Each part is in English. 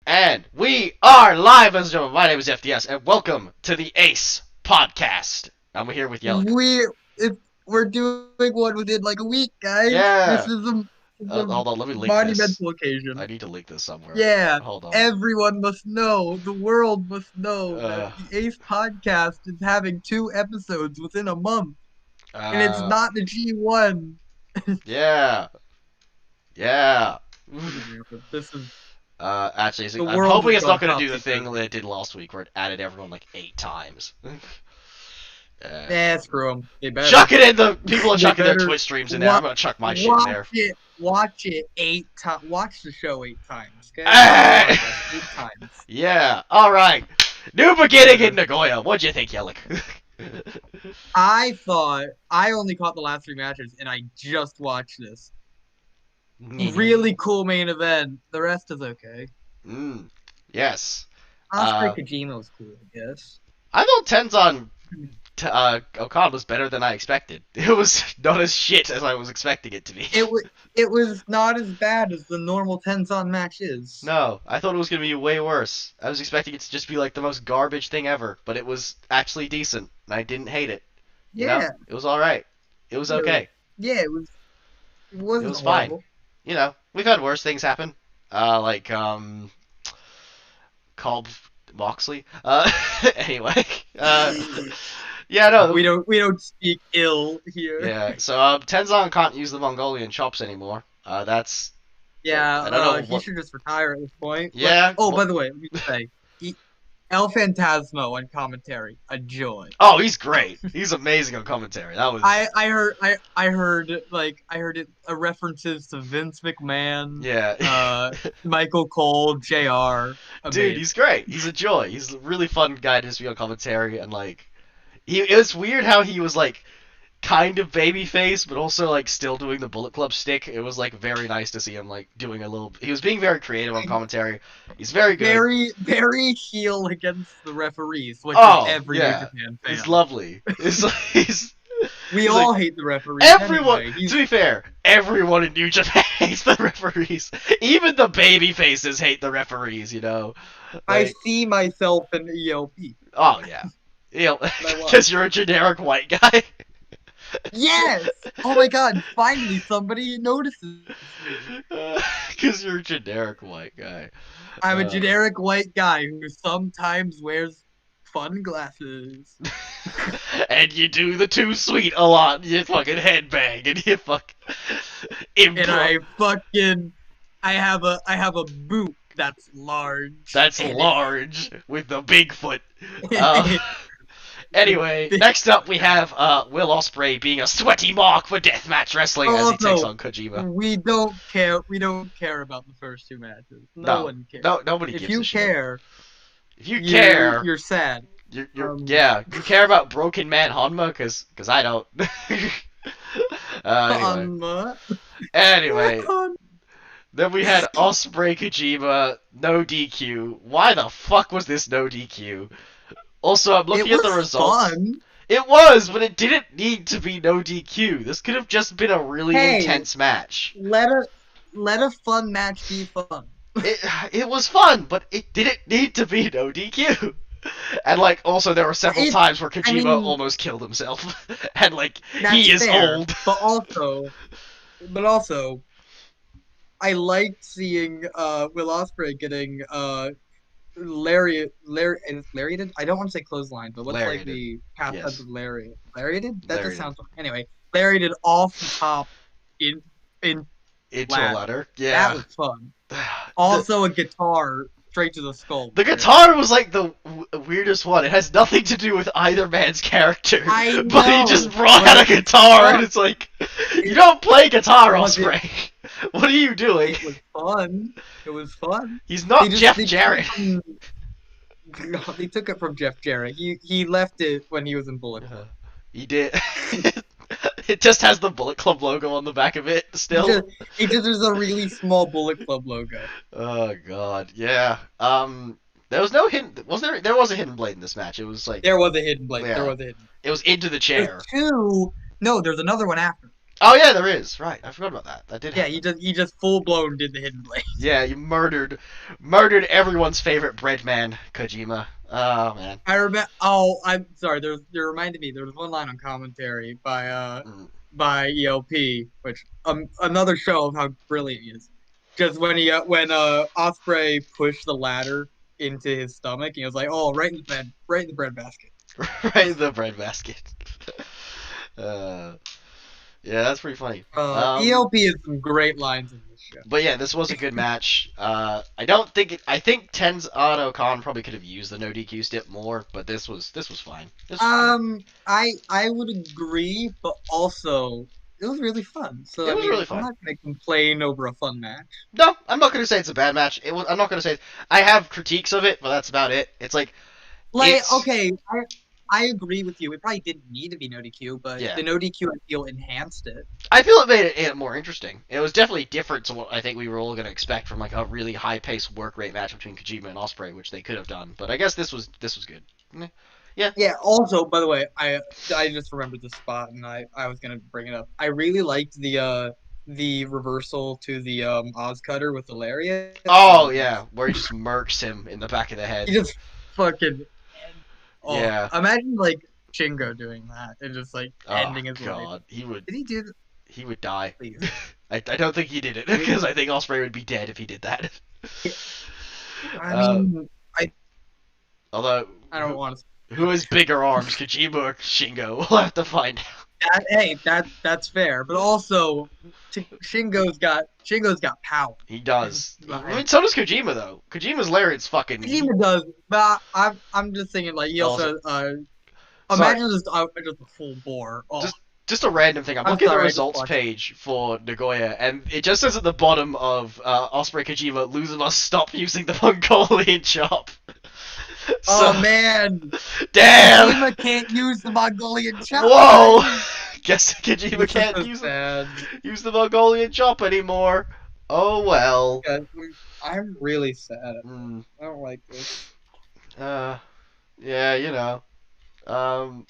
And we are live, ladies and gentlemen. My name is FDS, and welcome to the Ace Podcast. I'm here with Yelich. We're doing one within like a week, guys. Yeah. This is a Hold on, let me link this. monumental I occasion. need to link this somewhere. Yeah, Hold on. everyone must know, the world must know that Uh, the Ace podcast is having 2 episodes within a month, and it's uh, not the G1. yeah. Yeah. This is Actually, the I'm world hoping has it's not gone going to do the thing topsy-turvy. that it did last week, where it added everyone like 8 times. Screw them. They better. Chuck it in the... People are They chucking their better Twitch streams in there. I'm wa- going to chuck my shit in watch there. it. Watch it 8 times. Watch the show 8 times. Okay. Hey! 8 times. Yeah, alright. New Beginning in Nagoya. What'd you think, Yelich? I thought I only caught the last 3 matches, and I just watched this. Really cool main event. The rest is okay. Yes. Osprey Kojima was cool, I guess. I thought Tenzon Okan was better than I expected. It was not as shit as I was expecting it to be. It was not as bad as the normal Tenzon match is. No, I thought it was going to be way worse. I was expecting it to just be like the most garbage thing ever, but it was actually decent, and I didn't hate it. You know? Yeah. It was alright. It was okay. Yeah, it was. It It wasn't was fine. horrible. You know, we've had worse things happen. Like, Cobb Moxley. Anyway. Yeah, no. We don't speak ill here. Yeah, so Tenzon can't use the Mongolian chops anymore. That's Yeah, I don't know he what. should just retire at this point. Yeah. By the way, let me say, El Phantasmo on commentary, a joy. Oh, he's great. He's amazing on commentary. That was. I heard it references to Vince McMahon, Yeah. Michael Cole, JR. Dude, he's great. He's a joy. He's a really fun guy to just be on commentary, and like, it was weird how he was like kind of babyface, but also like still doing the Bullet Club stick. It was like very nice to see him like doing a little. He was being very creative on commentary. He's very good. Very, very heel against the referees, which Oh, is every yeah. New Japan fan. He's lovely. We all hate the referees. Everyone, anyway. to be fair, everyone in New Japan hates the referees. Even the baby faces hate the referees, you know. I see myself in ELP. Oh yeah, because you're a generic white guy. Yes! Oh my god, finally somebody notices. Because you're a generic white guy. I'm a generic white guy who sometimes wears fun glasses. And you do the too sweet a lot. You fucking headbang and you fuck. And I have a boot that's large. That's large with the Bigfoot. Anyway, next up we have Will Ospreay being a sweaty mark for deathmatch wrestling as he takes on Kojima. We don't care. We don't care about the first 2 matches. No one cares. No, nobody gives a shit. If you care, you're sad. Yeah, you care about Broken Man Hanma, cause I don't. Anyway, then we had Ospreay Kojima, no DQ. Why the fuck was this no DQ? Also, I'm looking at the results. Fun. It was, but it didn't need to be no DQ. This could have just been a really intense match. Let a fun match be fun. It was fun, but it didn't need to be no DQ. And like, also there were several times where Kojima almost killed himself, and like he is old. But also, I liked seeing Will Ospreay getting lariated. I don't want to say clothesline, but what's like the past tense of lariat? Lariated? That just sounds anyway. Lariated off the top into a ladder. Yeah, that was fun. Also, a guitar straight to the skull. The guitar was like the weirdest one. It has nothing to do with either man's character. But he just brought out a guitar, and it's like, you don't play guitar, Ospreay. What are you doing? It was fun. It was fun. He's not Jeff Jarrett. No, they took it from Jeff Jarrett. He left it when he was in Bullet Club. He did. It just has the Bullet Club logo on the back of it still. It just is a really small Bullet Club logo. Oh god, yeah. There was no hidden. Was there? There was a hidden blade in this match. It was like there was a hidden blade. Yeah. There was a hidden. It was into the chair. There's 2. No, there's another one after. Oh yeah, there is. Right, I forgot about that. That did Yeah, happen. he just full blown did the hidden blade. Yeah, you murdered everyone's favorite bread man, Kojima. Oh man. I remember. Oh, I'm sorry. You reminded me. There was one line on commentary Mm. by ELP, which another show of how brilliant he is. Just when Osprey pushed the ladder into his stomach, he was like, "Oh, right in the bread basket." Right in the bread basket. uh, yeah, that's pretty funny. ELP has some great lines in this show. But yeah, this was a good match. I don't think I think Ten's Auto Khan probably could have used the no DQ stip more, but this was fine. This was good. I would agree, but also it was really fun. So It I was really mean, I'm fun. not gonna complain over a fun match. No, I'm not gonna say it's a bad match. I'm not gonna say I have critiques of it, but that's about it. It's like Like, it's okay, I agree with you. It probably didn't need to be no DQ, but yeah. the no DQ I feel enhanced it. I feel it made it more interesting. It was definitely different to what I think we were all going to expect from like a really high-paced work rate match between Kojima and Osprey, which they could have done. But I guess this was good. Yeah. Yeah. Also, by the way, I just remembered this spot, and I was gonna bring it up. I really liked the reversal to the Oz cutter with the lariat. That Oh was nice. yeah, where he just murks him in the back of the He head. just fucking oh, Yeah. imagine like Shingo doing that and just like Oh ending his life. god, he would Did he do he would die. please? I don't think he did it because I think Osprey would be dead if he did that. I uh, mean, although I don't want to. who has bigger arms, Kojima or Shingo? We'll have to find out. Hey, that's fair, but also Shingo's got power. He does. I Right. mean, so does Kojima though. Kojima's lariat's fucking. Kojima does, but I'm just thinking like he also Sorry, imagine just a full bore. Oh, just a random thing. I'm I'm looking at the sorry, I just results watched. page for Nagoya, and it just says at the bottom of Osprey Kojima, loser must stop using the Mongolian chop. So, Oh man, damn. Kojima can't use the Mongolian chop. Whoa. Guess Kojima This is can't so sad. use the Mongolian chop anymore. Oh well. Yeah, I'm really sad. Mm, I don't like this. yeah, you know. Um,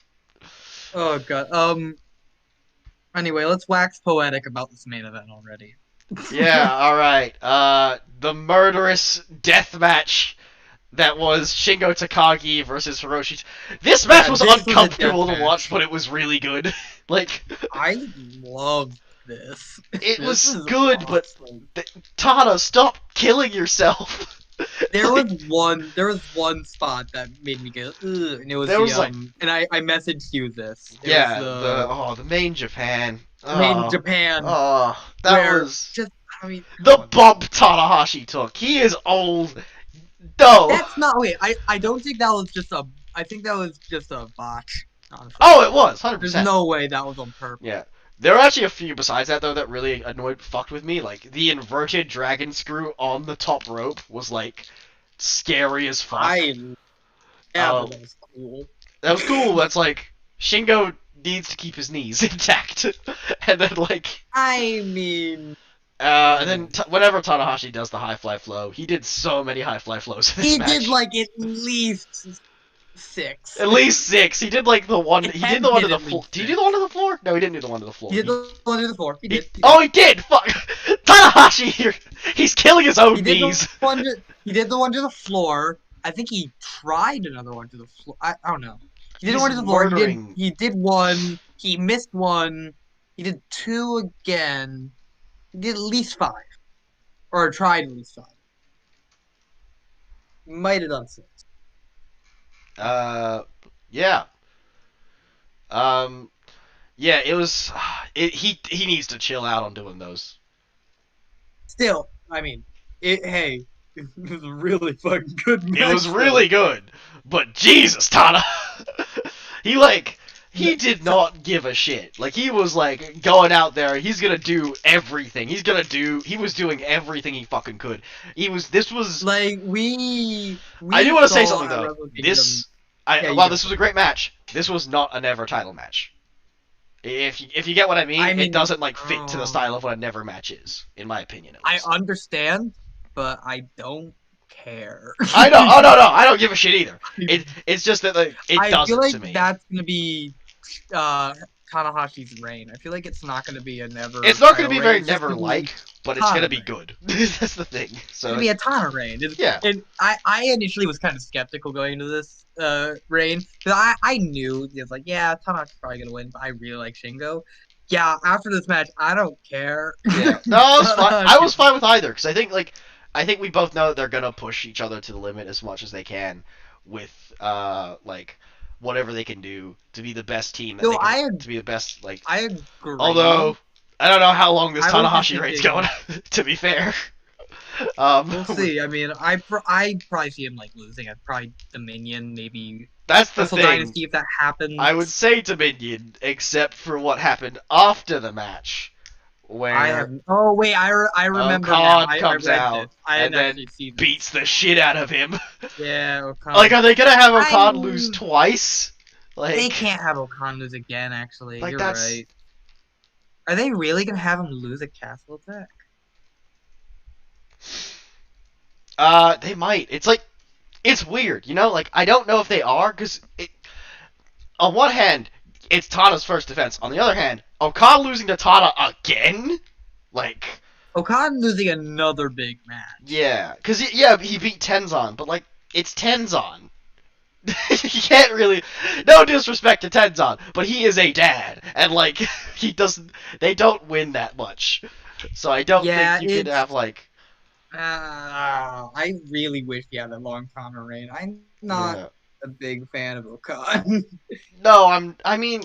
Oh god. Anyway, let's wax poetic about this main event already. yeah, alright. The murderous death match that was Shingo Takagi versus Hiroshi. This match was This was a uncomfortable death to watch, match. but it was really good. Like, I love this. it This was is good, awesome. but Tana, stop killing yourself. There Like, was one spot that made me go, ugh, and it was there was like, and I messaged you this. It yeah, was the main Japan. made in Oh, Japan, oh, that where was just I mean, the come on. bump Tanahashi took. He is old. No. That's not wait. I don't think that was just a. I think that was just a botch. Honestly, Oh, it was 100%. there's no way that was on purpose. Yeah. There are actually a few besides that though that really fucked with me. Like the inverted dragon screw on the top rope was like scary as fuck. Yeah, Um, but that was cool. that was cool. That's like Shingo needs to keep his knees intact, and then like I mean, and then whenever Tanahashi does the high fly flow, he did so many high fly flows in this he match. did like at least 6. At least 6. He did like the one. He did the one to the at floor. least Did he do the one to the floor? No, he didn't do the one to the floor. He did the one to the floor. He did. Oh, he did. Fuck, Tanahashi. He's killing his own He did knees. he did the one to the floor. I think he tried another one to the floor. I don't know. He did one to the floor. He did one. He missed one. He did 2 again. He did at least 5, or tried at least 5. Might have done 6. Yeah. Um, yeah. It was. He needs to chill out on doing those. Still, I mean, hey, it was a really fucking good match. It was really good, but Jesus, Tana. He did not give a shit. Like he was like going out there. He's gonna do everything. He was doing everything he fucking could. This was like we I do want to say saw something though. This was a great match. This was not a never title match. If you get what I mean, it doesn't like fit to the style of what a never match is, in my opinion. I understand, but I don't care. I know. Oh no, I don't give a shit either. It's just that like, it doesn't feel like to me. That's gonna be Tanahashi's reign. I feel like it's not going to be a never It's not going to title be reign. very It's just going to be never-like, but it's going Tana to be reign. good. That's the thing. It's going So, to be a Tana reign. yeah. And I initially was kind of skeptical going into this reign because I knew it's like, yeah, Tanahashi's probably going to win, but I really like Shingo. Yeah, after this match, I don't care. Yeah. No, I was fine. I Tanahashi. was fine with either, because I think we both know that they're going to push each other to the limit as much as they can with, like, whatever they can do to be the best team that So they can, to be the best, like, I although, agree. I don't know how long this I was just Tanahashi reign's thinking, going, to be fair. we'll With, see. I mean, I probably see him like losing at probably Dominion, maybe that's the Wrestle thing. Dynasty if that I would happens. say Dominion, except for what happened after the match, I have. where Oh wait, I remember now. Khan I comes read this. out I and didn't then actually see this. beats the shit out of him. Yeah, Like, Okan. are they gonna have I Okan lose mean, twice? they Like, can't have Okan lose again. Actually, like you're that's right. Are they really gonna have him lose a Castle Attack? they might. It's like it's weird, you know? Like I don't know if they are because on one hand, it's Tana's first defense. On the other hand, Okan losing to Tana again, like. Okan losing another big match. Yeah, because yeah, he beat Tenzon, but like it's Tenzon. He can't really. No disrespect to Tenzon, but he is a dad, and like he doesn't. They don't win that much, so I don't think Yeah, you could have it's. like. I really wish he had a long Tana reign. I'm not Yeah. a big fan of Okan. No, I mean,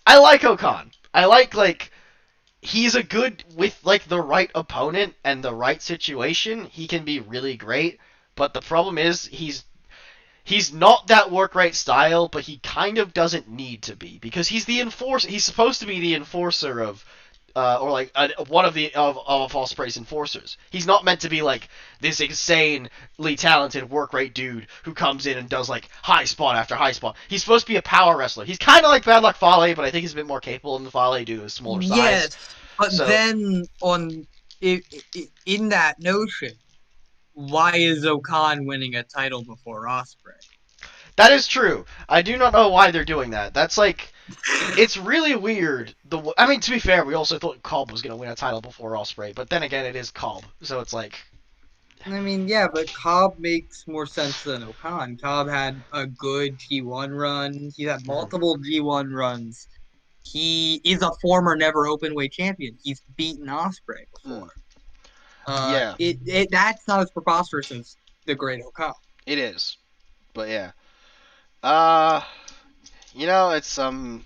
I like Okan. I like. He's a good with like the right opponent and the right situation. He can be really great, but the problem is he's not that work rate style, but he kind of doesn't need to be because he's the enforcer. He's supposed to be the enforcer of, or like one of the of Ospreay's enforcers. He's not meant to be like this insanely talented work rate dude who comes in and does like high spot after high spot. He's supposed to be a power wrestler. He's kind of like Bad Luck Fale, but I think he's a bit more capable than Fale due to his smaller size. Yes, but So then in that notion, why is Okan winning a title before Osprey? that is true. I do not know why they're doing that. That's like it's really weird. I mean, to be fair, we also thought Cobb was going to win a title before Ospreay, but then again, it is Cobb, so it's like, I mean, yeah, but Cobb makes more sense than Okan. Cobb had a good G1 run. He had mhm. multiple G1 runs. He is a former never open weight champion. He's beaten Osprey Mm. before. Yeah, That's not as preposterous as the Great Okan. it is, but yeah, uh, it's hmm,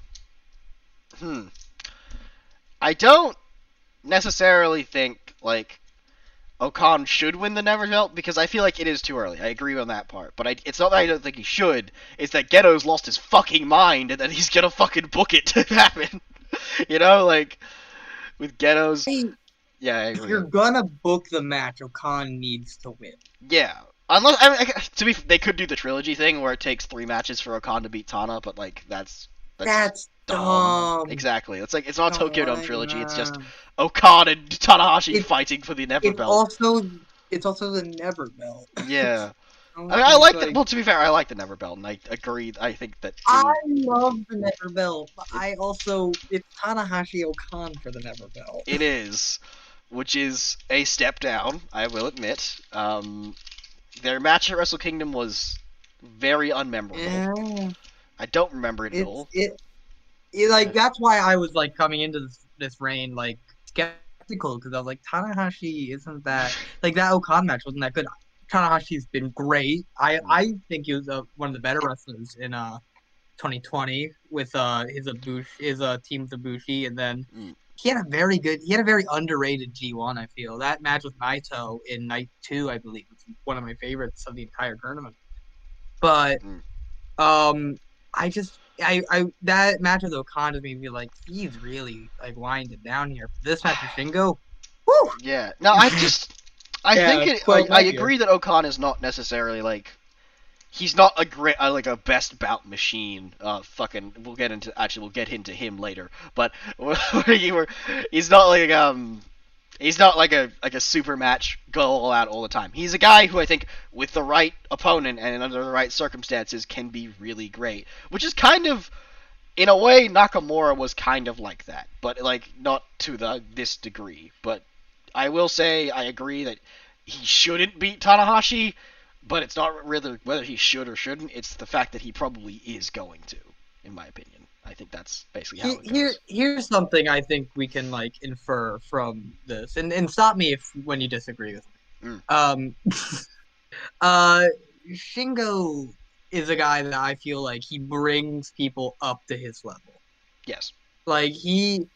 I don't necessarily think like Okan should win the Never Belt because I feel like it is too early. I agree on that part, but it's not that I don't think he should. It's that Ghetto's lost his fucking mind and that he's gonna fucking book it to happen. Like with Ghetto's. Hey, Yeah, I if agree. you're gonna book the match, Okan needs to win. Yeah, unless they could do the trilogy thing where it takes 3 matches for Okan to beat Tana, but like that's That's dumb. dumb. Exactly. It's like it's not a Don't Tokyo want Dome to. trilogy. It's just Okan and Tanahashi It, fighting for the Never it's Belt. also it's also the Never Belt. Yeah. I mean, I It's like that. like Well, to be fair, I like the Never Belt, and I agree. I think that I love the Never Belt, but it, I also it's Tanahashi Okan for the Never Belt. it is, which is a step down. I will admit. Their match at Wrestle Kingdom was very unmemorable. Yeah, I don't remember it at all. like that's why I was like coming into this reign like skeptical because I was like Tanahashi isn't that like that Okan match wasn't that good. Tanahashi's been great. I think he was one of the better wrestlers in 2020 with his team Zabushi, and then Mm. he had a very underrated G1. I feel that match with Naito in night 2, I believe, was one of my favorites of the entire tournament. But Mm. I just I that match with Okan just made me like he's really like winding down here. This match with Shingo, whew! Yeah. No, I Yeah, think it. 12 I night here. agree that Okan is not necessarily like. He's not a great, like a best bout machine. Fucking, we'll get into him later. But he's not like he's not like a super match go all out all the time. He's a guy who I think with the right opponent and under the right circumstances can be really great. Which is kind of in a way, Nakamura was kind of like that, but like not to this degree. But I will say I agree that he shouldn't beat Tanahashi, but it's not really whether he should or shouldn't. It's the fact that he probably is going to, in my opinion. I think that's basically how it goes. Here's something I think we can like infer from this, and stop me if when you disagree with me. Uh, Shingo is a guy that I feel like he brings people up to his level. Yes. Like in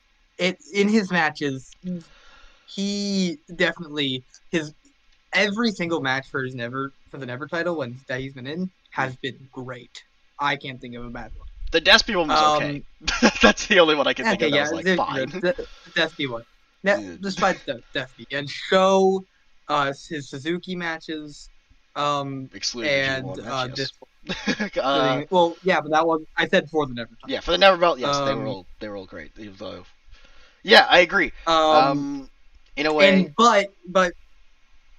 his matches, he definitely his every single match for the Never title that he's been in has been great. I can't think of a bad one. The Despy one was okay. That's the only one I can think of that was like fine. The Despy one. Despite the Despy. And Show his Suzuki matches. Excluding and the G1 match, this well, yeah, but that one I said for the Never title. Yeah, for the Never belt, yes, they were all great. Yeah, I agree. In a way, but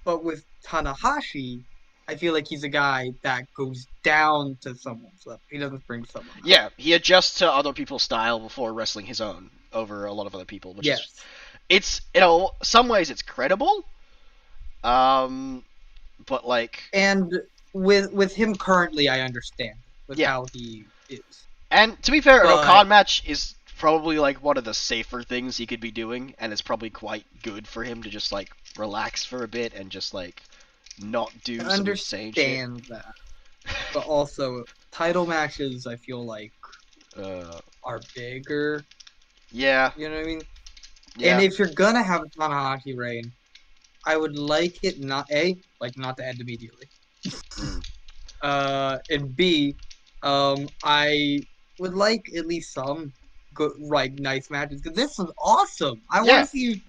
with Tanahashi, I feel like he's a guy that goes down to someone's level. He doesn't bring someone up. Yeah, he adjusts to other people's style before wrestling his own over a lot of other people. Which is, it's some ways it's credible. But like, and with him currently, I understand how he is. And to be fair, an Okan match is probably like one of the safer things he could be doing, and it's probably quite good for him to just like relax for a bit and just like not do some insane shit. I understand that, but also title matches I feel like are bigger. Yeah, you know what I mean. Yeah. And if you're gonna have a Tanahashi reign, I would like it not to end immediately. And B, I would like at least some good, nice matches because this was awesome. I want to see.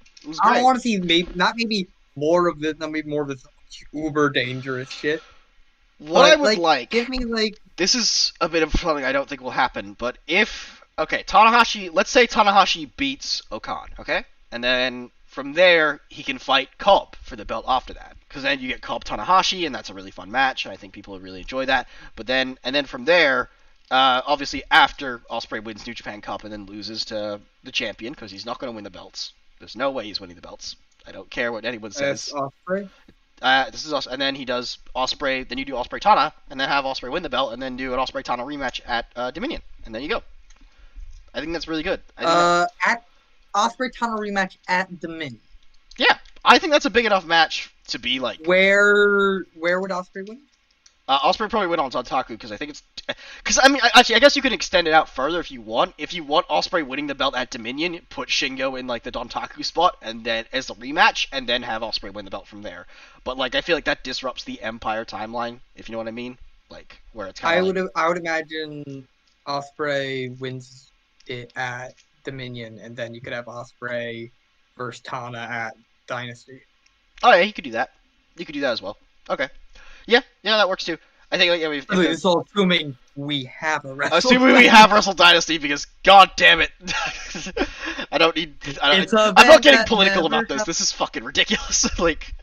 I want to see maybe more of this, not maybe more of this uber dangerous shit. What I would like, give me like. This is a bit of something I don't think will happen, but if Tanahashi, let's say Tanahashi beats Okan, okay, and then from there he can fight Cobb for the belt after that, because then you get Cobb Tanahashi, and that's a really fun match, and I think people would really enjoy that. But then from there, obviously after Ospreay wins New Japan Cup and then loses to the champion, because he's not going to win the belts. There's no way he's winning the belts. I don't care what anyone says. Ospreay. This is and then he does Ospreay. Then you do Ospreay Tana, and then have Ospreay win the belt, and then do an Ospreay Tana rematch at Dominion, and then you go. I think that's really good. At Ospreay Tana rematch at Dominion. Yeah, I think that's a big enough match to be like. Where would Ospreay win? Ospreay probably win on Zontaku because I think it's. Because I mean, actually, I guess you can extend it out further if you want. If you want Ospreay winning the belt at Dominion, put Shingo in like the Dontaku spot, and then as a rematch, and then have Ospreay win the belt from there. But like, I feel like that disrupts the Empire timeline, if you know what I mean. Like where it's kind of. I would imagine Ospreay wins it at Dominion, and then you could have Ospreay versus Tana at Dynasty. Oh yeah, you could do that. You could do that as well. Okay. Yeah, that works too. I think we've. It's all assuming we have a Wrestle. Assuming we have Wrestle Dynasty, because god damn it, I don't need. I'm not getting political about this. This is fucking ridiculous. Like.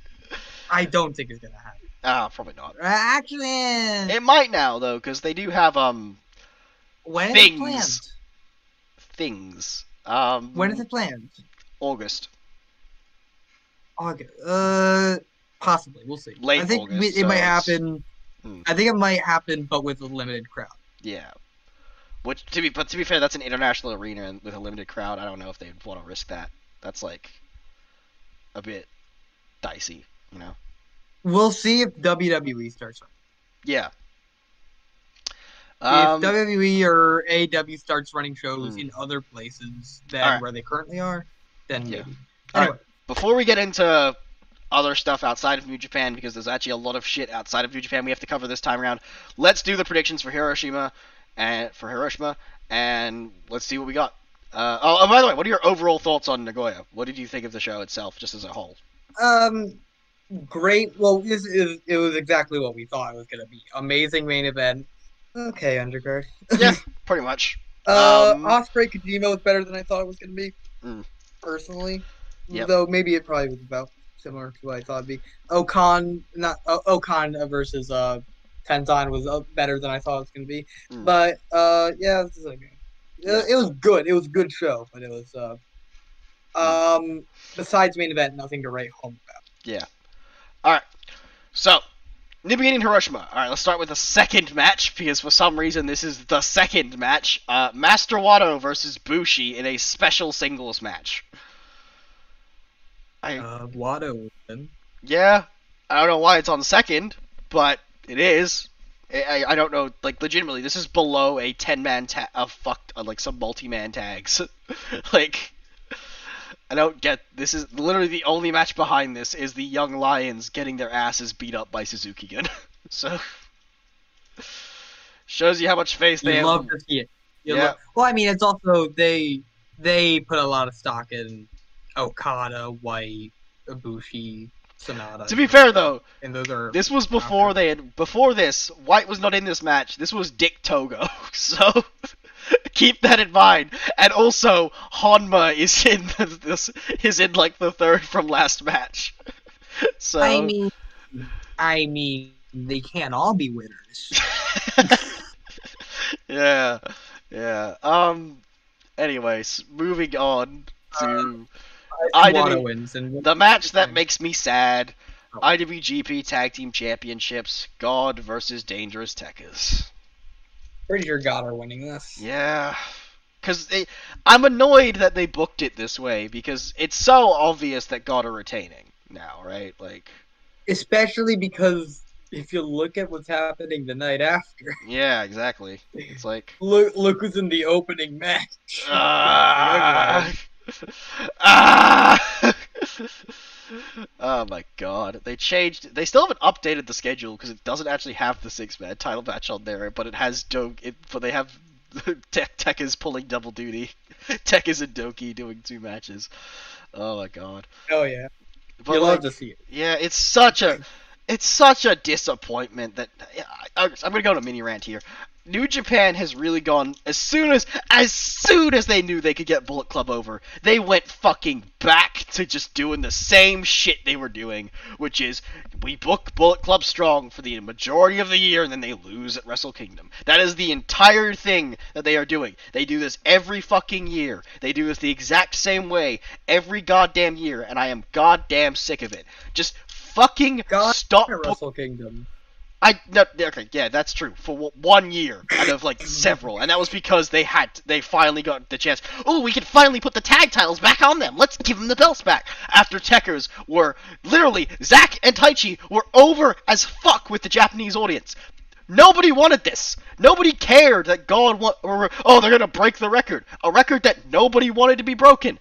I don't think it's gonna happen. Probably not. Actually, it might now though, because they do have when things. Is it planned? Things. When is it planned? August. Possibly. We'll see. Late I think August, it might happen. I think it might happen, but with a limited crowd. Yeah. Which to be fair, that's an international arena and with a limited crowd. I don't know if they'd want to risk that. That's like a bit dicey, you know. We'll see if WWE starts. Yeah. If WWE or AEW starts running shows in other places than where they currently are, then maybe. Anyway. Right. Before we get into other stuff outside of New Japan, because there's actually a lot of shit outside of New Japan we have to cover this time around, let's do the predictions for Hiroshima, and let's see what we got. By the way, what are your overall thoughts on Nagoya? What did you think of the show itself, just as a whole? Great. Well, it was exactly what we thought it was going to be. Amazing main event. Okay, undercard. Yeah, pretty much. Ospreay Kojima was better than I thought it was going to be, personally. Yep. Though maybe it probably was about similar to what I thought it'd be. Okan versus Tenzan was better than I thought it was going to be. But yeah, this is okay. Yeah. It was good. It was a good show, but it was Mm. besides main event, nothing to write home about. Yeah. All right. So, Beginning Hiroshima. All right, let's start with the second match because for some reason this is the second match. Master Wato versus Bushi in a special singles match. I Watto. Yeah, I don't know why it's on second, but it is. I don't know, like legitimately, this is below a 10-man tag, like some multi-man tags. Like, I don't get. This is literally the only match behind this is the Young Lions getting their asses beat up by Suzuki Gun. So shows you how much faith they You have. love to see it. Yeah. Well, I mean, it's also they put a lot of stock in Okada, White, Ibushi, Sonata, To be fair though, and those are this was after. before this. White was not in this match. This was Dick Togo. So keep that in mind. And also, Honma is in like the third from last match. I So mean, they can't all be winners. yeah, yeah. Anyways, moving on to Watto IW, wins, and the match that makes me sad. oh, IWGP Tag Team Championships. God versus Dangerous Tekkers. pretty sure God are winning this. Yeah. Because I'm annoyed that they booked it this way because it's so obvious that God are retaining now, right? Like, Especially because if you look at what's happening the night after, yeah, exactly. It's like, look who's in the opening match. The Young ah, Lions. ah. Oh my god. They changed. They still haven't updated the schedule because it doesn't actually have the 6-man title match on there, but it has but they have Tech is pulling double duty. Tech is and Doki doing 2 matches. Oh my god. Oh yeah, But you love like, to see it. yeah, it's such a disappointment that I'm gonna go to mini rant here. New Japan has really gone as soon as they knew they could get Bullet Club over, they went fucking back to just doing the same shit they were doing, which is we book Bullet Club strong for the majority of the year and then they lose at Wrestle Kingdom. That is the entire thing that they are doing. They do this every fucking year. They do this the exact same way every goddamn year, and I am goddamn sick of it. Just fucking God stop. at Wrestle Kingdom. No, okay, yeah, that's true. For 1 year out of like several, and that was because they finally got the chance. Oh, we can finally put the tag titles back on them. Let's give them the belts back. After Tekkers were literally Zack and Taichi were over as fuck with the Japanese audience. Nobody wanted this. Nobody cared that they're gonna break the record. A record that nobody wanted to be broken.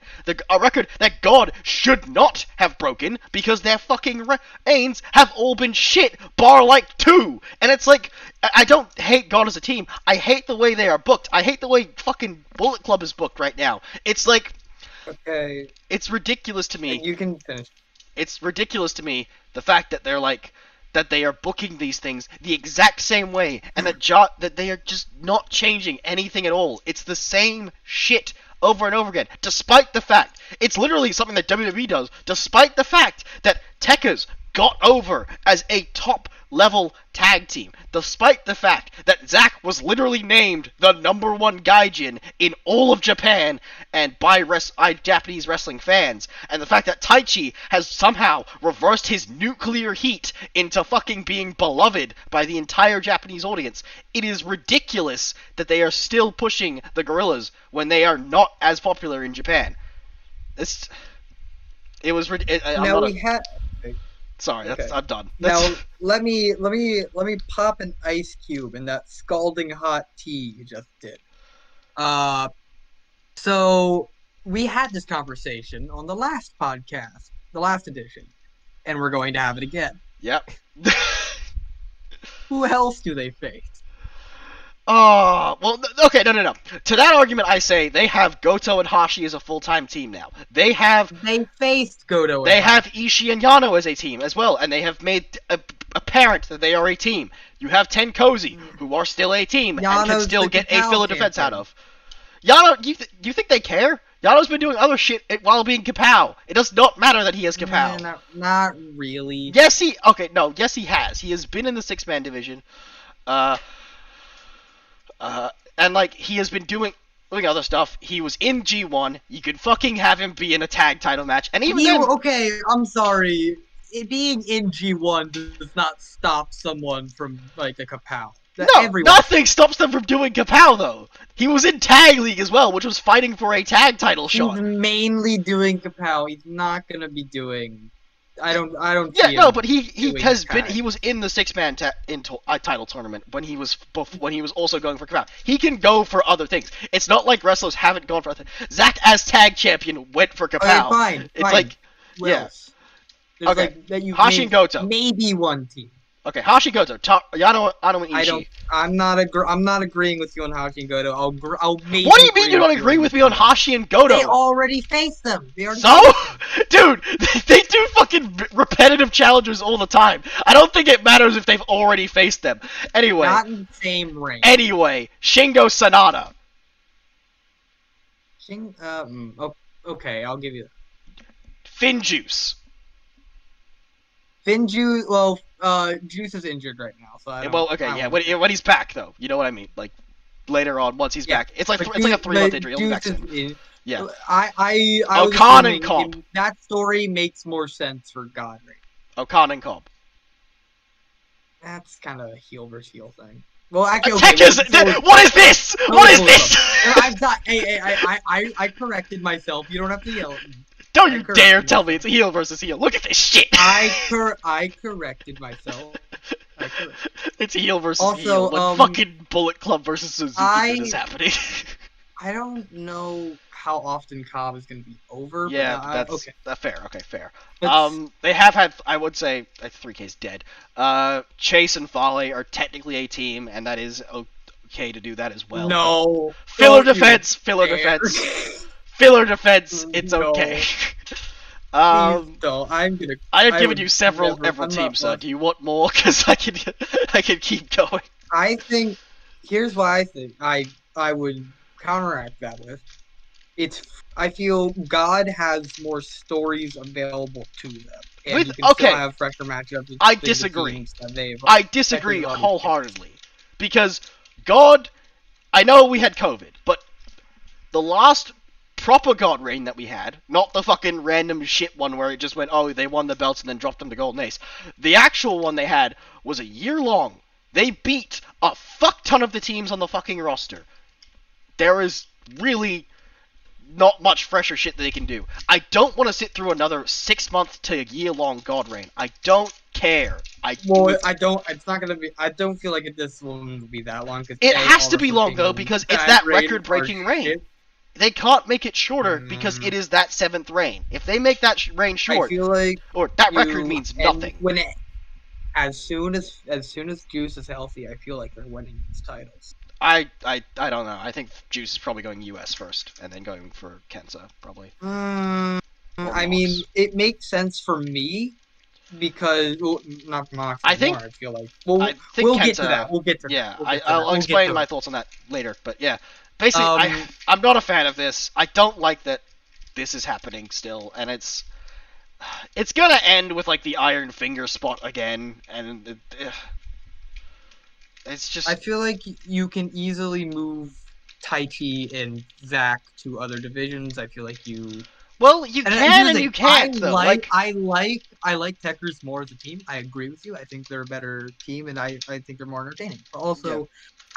A record that God should not have broken because their fucking reigns have all been shit, bar like 2. And it's like, I don't hate God as a team. I hate the way they are booked. I hate the way fucking Bullet Club is booked right now. It's like, okay, it's ridiculous to me. you can finish. It's ridiculous to me the fact that they're like that they are booking these things the exact same way and that they are just not changing anything at all. It's the same shit over and over again, despite the fact it's literally something that WWE does, despite the fact that Tekkers got over as a top level tag team, despite the fact that Zack was literally named the #1 gaijin in all of Japan and by Japanese wrestling fans, and the fact that Taichi has somehow reversed his nuclear heat into fucking being beloved by the entire Japanese audience. It is ridiculous that they are still pushing the Gorillas when they are not as popular in Japan. Sorry, Okay. I'm done. Now let me pop an ice cube in that scalding hot tea you just did. So we had this conversation on the last podcast, the last edition, and we're going to have it again. Yep. Who else do they face? Oh, well, okay, no. To that argument, I say they have Goto and Hashi as a full-time team now. They faced Goto. They have Ishii and Yano as a team as well, and they have made apparent that they are a team. You have Tenkozy, who are still a team and can still get a filler defense out of. Yano, you think they care? Yano's been doing other shit while being Kapow. It does not matter that he has Kapow. Not really. Yes, he has. He has been in the 6-man division. And like he has been doing doing other stuff. He was in G1. You could fucking have him be in a tag title match, and even then, okay, I'm sorry. Being in G1 does not stop someone from like a kapow. No, nothing stops them from doing kapow though. He was in Tag League as well, which was fighting for a tag title shot. He's mainly doing kapow. He's not gonna be doing. I don't. Yeah, see no, him but he has tag. been. He was in the 6-man title tournament when he was also going for kapow. He can go for other things. It's not like wrestlers haven't gone for other things. Zack as tag champion went for kapow. Okay, fine. It's like, yeah. There's okay. Like, that you Hashi and Goto. Maybe one team. Okay, Hashi Goto, Yano and Ishii. I'm not agreeing with you on Hashi and Goto. I'll maybe. What do you mean you don't agree with me on Hashi and Goto? They already faced them. So, dude, they do fucking repetitive challenges all the time. I don't think it matters if they've already faced them. Anyway, not in the same ring. Anyway, Shingo Sanada. Okay, I'll give you that. Finn Juice. Well, Juice is injured right now, so I don't, well, okay, yeah, when he's back though, you know what I mean. Like later on, once he's back, it's like a 3-month injury. He'll be back soon. Yeah. I Khan and Cobb. That story makes more sense for God right now. Khan and Cobb. That's kind of a heel versus heel thing. Well, actually, what is this? What is this? I'm not. I corrected myself. You don't have to yell at me. Don't you dare tell me it's a heel versus heel. Look at this shit. I corrected myself. It's a heel versus heel. When fucking Bullet Club versus Suzuki is happening. I don't know how often Cobb is going to be over. Yeah, but that's okay. Fair. Okay, fair. They have had, I would say, 3K's dead. Chase and Fale are technically a team, and that is okay to do that as well. No. Filler defense. Filler defense. It's okay. No, I'm gonna. I have given you several teams, so do you want more? Because I can keep going. I think here's what I think. I would counteract that with. I feel God has more stories available to them, and you can still have fresher matchups. I disagree. I disagree wholeheartedly because God. I know we had COVID, but the last proper God reign that we had, not the fucking random shit one where it just went, oh, they won the belts and then dropped them to Golden Ace. The actual one they had was a year long. They beat a fuck ton of the teams on the fucking roster. There is really not much fresher shit that they can do. I don't want to sit through another 6-month to a year-long God reign. I don't care. I don't. It's not gonna be. I don't feel like this one will be that long. It has to be long though because it's that record-breaking reign. They can't make it shorter because it is that 7th reign. If they make that reign short, I feel like that record means nothing. As soon as Juice is healthy, I feel like they're winning these titles. I don't know. I think Juice is probably going US first and then going for Kenta probably. I mean, it makes sense for me because not I think more, I feel like we'll Kenta, get to that. We'll get to yeah. I'll explain my thoughts on that later, but yeah. Basically, I'm not a fan of this. I don't like that this is happening still, and it's gonna end with like the Iron Finger spot again, and it's just. I feel like you can easily move Taichi and Zack to other divisions. I feel like you. Well, you can and you can't though. I like Tekkers more as a team. I agree with you. I think they're a better team, and I think they're more entertaining. But also. Yeah.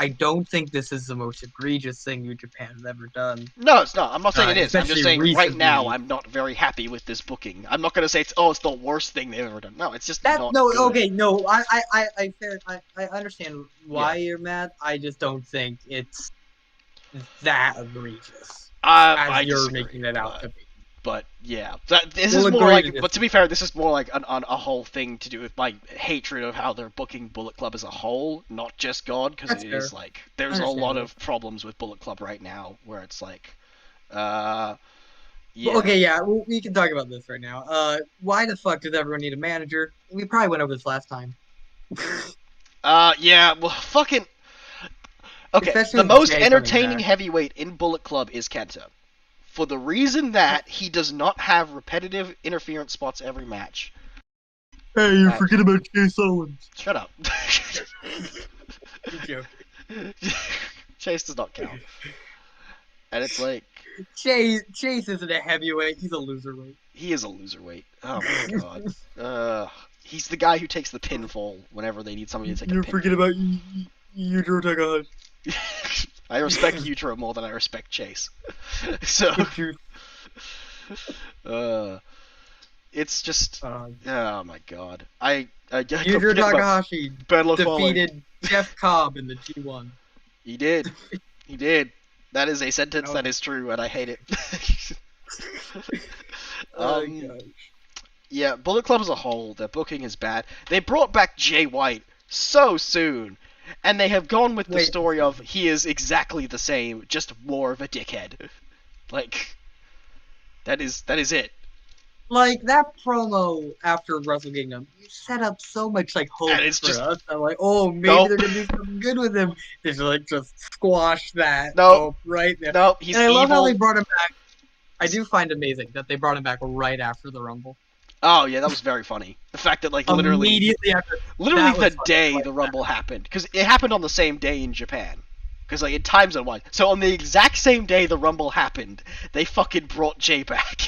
I don't think this is the most egregious thing New Japan has ever done. No, it's not. I'm not saying it is. I'm just saying right now I'm not very happy with this booking. I'm not going to say it's the worst thing they've ever done. No, it's just not good. Okay, no. I understand why you're mad. I just don't think it's that egregious as you're making it out to be. But yeah, this is more like. But to be fair, this is more like a whole thing to do with my hatred of how they're booking Bullet Club as a whole, not just God, because it is like there's a lot of problems with Bullet Club right now where it's like, yeah. Okay, yeah, we can talk about this right now. Why the fuck does everyone need a manager? We probably went over this last time. Yeah, well, fucking. Okay, the most entertaining heavyweight in Bullet Club is Kenta. For the reason that he does not have repetitive interference spots every match. Hey, you forget about Chase Owens. Shut up. I'm joking. Chase does not count. And it's like Chase isn't a heavyweight. He's a loserweight. he is a loserweight. Oh my god. He's the guy who takes the pinfall whenever they need somebody to take a You're pinfall. forgetting about Yujiro Takahashi. I respect Yujiro more than I respect Chase. So, it's just, oh my god. Yujiro Takahashi defeated following. Jeff Cobb in the G1. He did. He did. That is a sentence that is true, and I hate it. Oh my gosh. Yeah, Bullet Club as a whole, their booking is bad. They brought back Jay White so soon, and they have gone with the story of he is exactly the same, just more of a dickhead. Like, that is it. Like, that promo after Wrestle Kingdom, you set up so much, like, hope for us. I'm like, oh, maybe they're going to do something good with him. They just squash that hope right there. No, he's and I evil. love how they brought him back. I do find amazing that they brought him back right after the Rumble. Oh, yeah, that was very funny. The fact that, like, literally... Immediately after... Literally the day the Rumble happened. Because it happened on the same day in Japan. Because, like, in time zone-wise. So on the exact same day the Rumble happened, they fucking brought Jay back.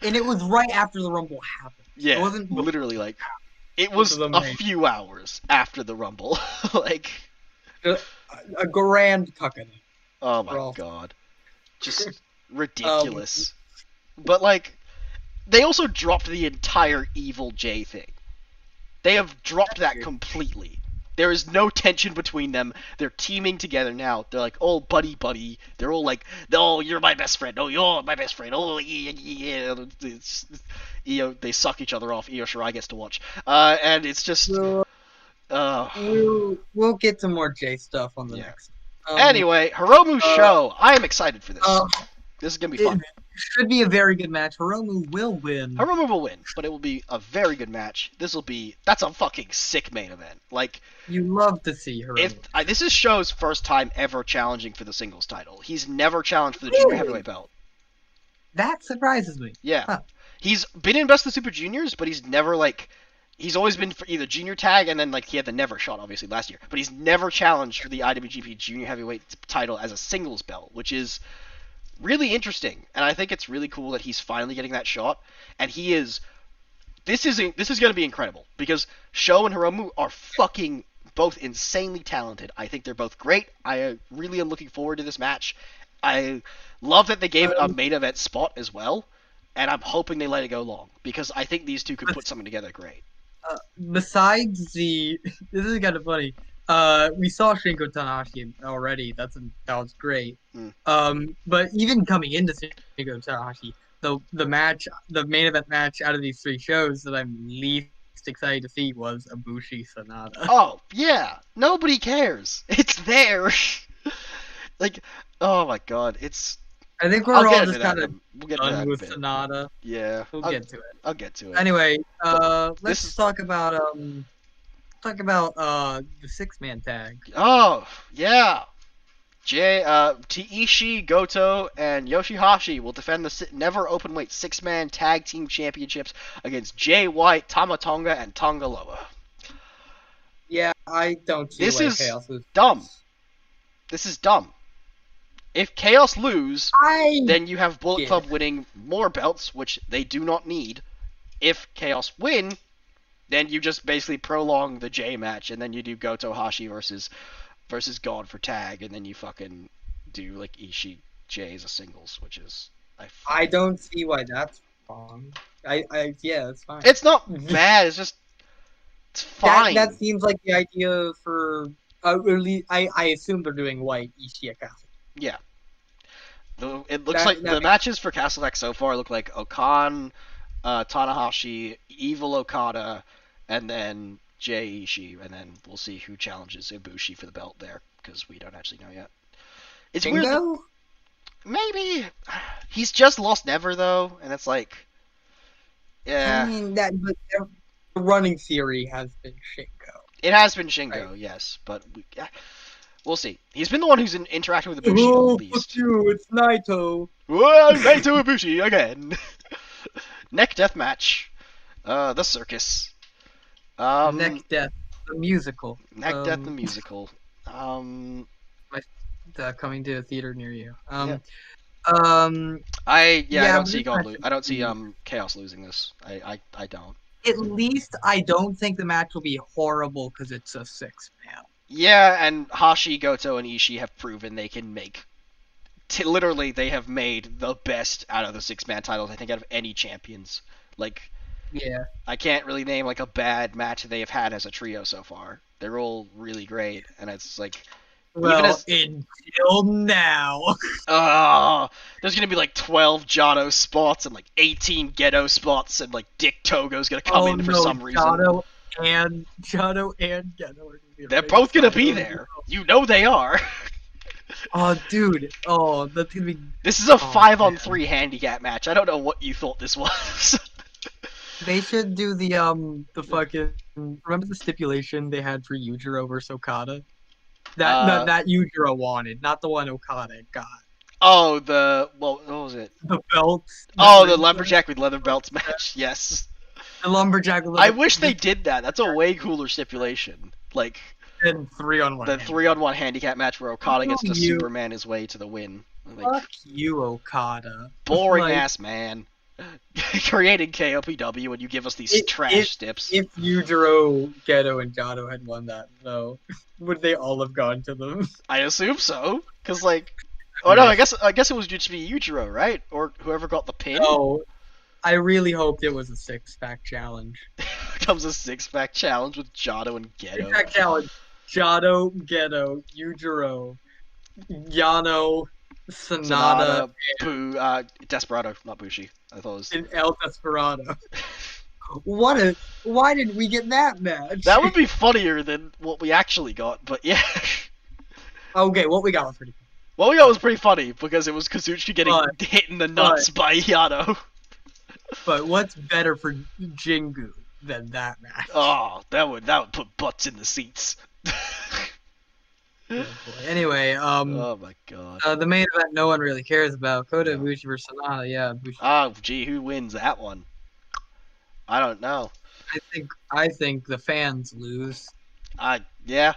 And it was right after the Rumble happened. Yeah, it wasn't literally, like... It was a few hours after the Rumble. Like... A grand cucking. Oh my god. Just ridiculous. But, like... They also dropped the entire Evil Jay thing. They have dropped that completely. There is no tension between them. They're teaming together now. They're like, oh, buddy. They're all like, oh, you're my best friend. Oh, you're my best friend. Oh, yeah. They suck each other off. Io Shirai gets to watch. And it's just... We'll get to more Jay stuff on the next. Anyway, Hiromu's show. I am excited for this. This is going to be fun. Should be a very good match. Hiromu will win. Hiromu will win, but it will be a very good match. That's a fucking sick main event. Like, you love to see Hiromu. This is Sho's first time ever challenging for the singles title. He's never challenged for the junior heavyweight belt. That surprises me. Yeah. Huh. He's been in Best of Super Juniors, but he's never, like... He's always been for either junior tag, and then, like, he had the never shot, obviously, last year. But he's never challenged for the IWGP junior heavyweight title as a singles belt, which is... really interesting, and I think it's really cool that he's finally getting that shot. And this is going to be incredible because Sho and Hiromu are fucking both insanely talented. I think they're both great. I really am looking forward to this match. I love that they gave it a main event spot as well, and I'm hoping they let it go long because I think these two could put something together great. Besides this is kind of funny. We saw Shingo Tanahashi already. That was great. But even coming into Shingo Tanahashi, the main event match out of these three shows that I'm least excited to see was Ibushi Sanada. Oh yeah, nobody cares. It's there. Like, oh my god, it's. I think we're all just kind of done with Sanada. Yeah, we'll get to it. I'll get to it. Anyway, let's talk about the six-man tag. Oh, yeah. Ishii, Goto, and Yoshihashi will defend the never openweight six-man tag team championships against Jay White, Tama Tonga, and Tonga Loa. Yeah, I don't see this why is Chaos loses. Dumb. This is dumb. If Chaos lose, then you have Bullet Club winning more belts, which they do not need. If Chaos win, then you just basically prolong the J match, and then you do Goto Hashi versus God for tag, and then you fucking do like Ishii J as a singles, which is I don't see why that's wrong. Yeah, it's fine. It's not bad. It's fine. That seems like the idea for I assume they're doing White Ishii Akase. Yeah. It looks like the matches for Castle X so far look like Okan, Tanahashi, Evil Okada, and then Jay Ishii, and then we'll see who challenges Ibushi for the belt there, because we don't actually know yet. It's Shingo? weird. Maybe he's just lost Never though, and it's like, yeah. I mean but the running theory has been Shingo. It has been Shingo, right? Yes, but we'll see. He's been the one who's interacting with Ibushi at least. Fuck you, it's Naito. Whoa, Naito Ibushi again. Neck death match. The circus. Neck Death, the musical. Neck Death, the musical. coming to a theater near you. Yeah. I Yeah, don't but see this God match lose. should I don't see be. Chaos losing this. I don't. At least I don't think the match will be horrible because it's a 6-man. Yeah, and Hashi, Goto, and Ishii have proven they can make. Literally, they have made the best out of the 6-man titles. I think out of any champions. Like, Yeah. I can't really name like a bad match they have had as a trio so far. They're all really great, and it's like even Well, as until now. there's gonna be like 12 Jado spots and like 18 Ghetto spots, and like Dick Togo's gonna come Oh in for no, some reason. Jado and Geno are gonna be They're both gonna be there. You know they are. Oh, dude. Oh, that's gonna be. This is a Oh, 5-on-3 handicap match. I don't know what you thought this was. they should do the fucking. Remember the stipulation they had for Yujiro versus Okada? uh That Yujiro wanted, not the one Okada got. oh, what was it? The belts. Oh, the lumberjack with leather belts match. Yes. The lumberjack. I wish they did that. That's a way cooler stipulation. Like and 3-on-1. the 3-on-1 handicap match where Okada gets to you. Superman his way to the win. Like, Fuck you, Okada. boring Like, ass man. Creating KOPW and you give us these trash stips. If Yujiro, Geto, and Jado had won that, though, would they all have gone to them? I assume so, because like, oh no, I guess it was just be Yujiro, right? Or whoever got the pin. No, I really hoped it was a 6-pack challenge. Comes a 6-pack challenge with Jado and Geto. 6-pack challenge: Jado, Geto, Yujiro, Yano, Sonata, Desperado, not Bushi. I thought it was. And El Desperado. Why did we get that match? That would be funnier than what we actually got, but yeah. Okay, what we got was pretty. What we got was pretty funny because it was Kazuchi getting hit in the nuts by Yano. But what's better for Jingu than that match? Oh, that would put butts in the seats. Oh, anyway, oh my god. The main event no one really cares about: Kota Ibushi versus Sonata. Yeah, Ibushi. Oh, gee, who wins that one? I don't know. I think the fans lose. Yeah.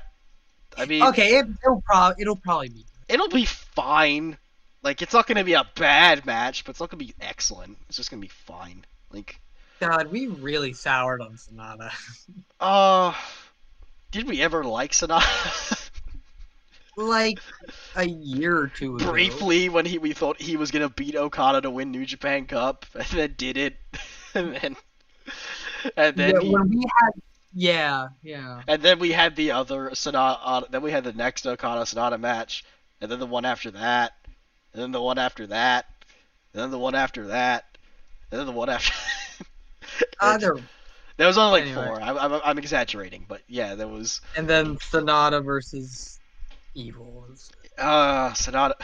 I mean, okay, it'll probably be. It'll be fine. Like, it's not gonna be a bad match, but it's not gonna be excellent. It's just gonna be fine. Like, God, we really soured on Sonata. Did we ever like Sonata? Like a year or two ago. Briefly, when we thought he was gonna beat Okada to win New Japan Cup, and then did it, and then when we had. Yeah. And then we had the other Sonata. Then we had the next Okada Sonata match, and then the one after that, and then the one after that, and then the one after that, and then the one after. There was only like 4. I'm exaggerating, but yeah, there was. And then Sonata versus Evil. Sonata.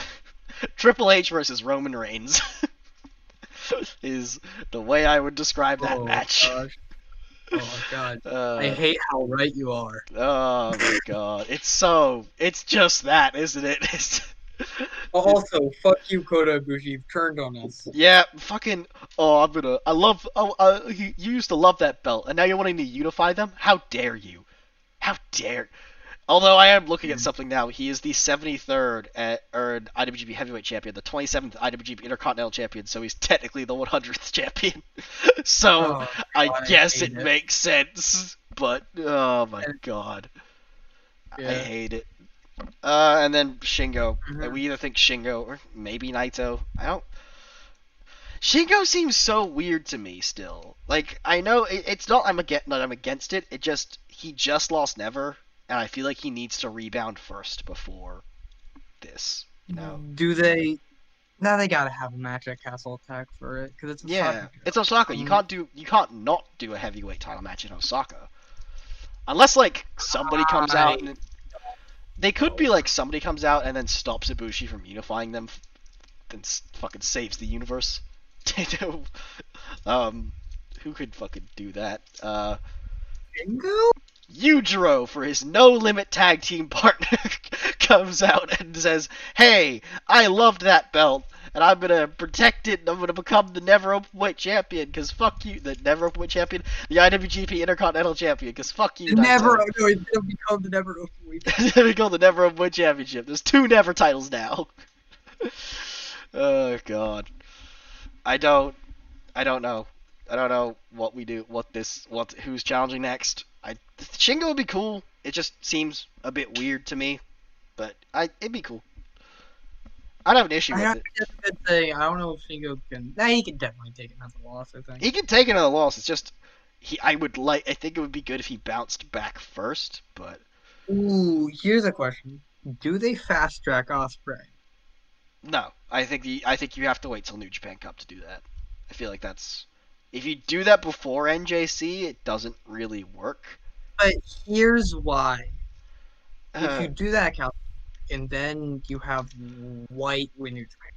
Triple H versus Roman Reigns is the way I would describe that match. Gosh. Oh god. I hate how right you are. Oh my god. It's just that, isn't it? Also, fuck you, Kota Ibushi. You've turned on us. Yeah, fucking. You used to love that belt, and now you're wanting to unify them? How dare you? How dare. Although I am looking at something now, he is the 73rd IWGP Heavyweight Champion, the 27th IWGP Intercontinental Champion, so he's technically the 100th champion. So I guess it makes sense, but oh my god, I hate it. And then Shingo. We either think Shingo or maybe Naito. Shingo seems so weird to me still. Like, I know it's not I'm against it. He just lost Never. And I feel like he needs to rebound first before this, you know? Do they? Now they gotta have a match at Castle Attack for it because it's Osaka. Yeah, it's Osaka. You can't not do a heavyweight title match in Osaka, unless like somebody comes out and they could be like somebody comes out and then stops Ibushi from unifying them, then fucking saves the universe. Who could fucking do that? Bingo? Yujiro, for his No Limit Tag Team partner, comes out and says, "Hey, I loved that belt, and I'm gonna protect it, and I'm gonna become the never openweight champion, because fuck you, the never openweight champion, the IWGP Intercontinental Champion, because fuck you, Never, Naito. no, it's gonna become the never openweight. It's gonna become the never openweight championship. There's 2 never titles now. Oh god. I don't know. I don't know what we do, who's challenging next. Shingo would be cool. It just seems a bit weird to me, but it'd be cool. I don't have an issue with it. I don't know if Shingo can. Nah, he can definitely take another loss. I think he can take another loss. It's just I think it would be good if he bounced back first. But ooh, here's a question: do they fast track Ospreay? No, I think you have to wait till New Japan Cup to do that. I feel like that's if you do that before NJC, it doesn't really work. But here's why: if you do that, and then you have White win New Japan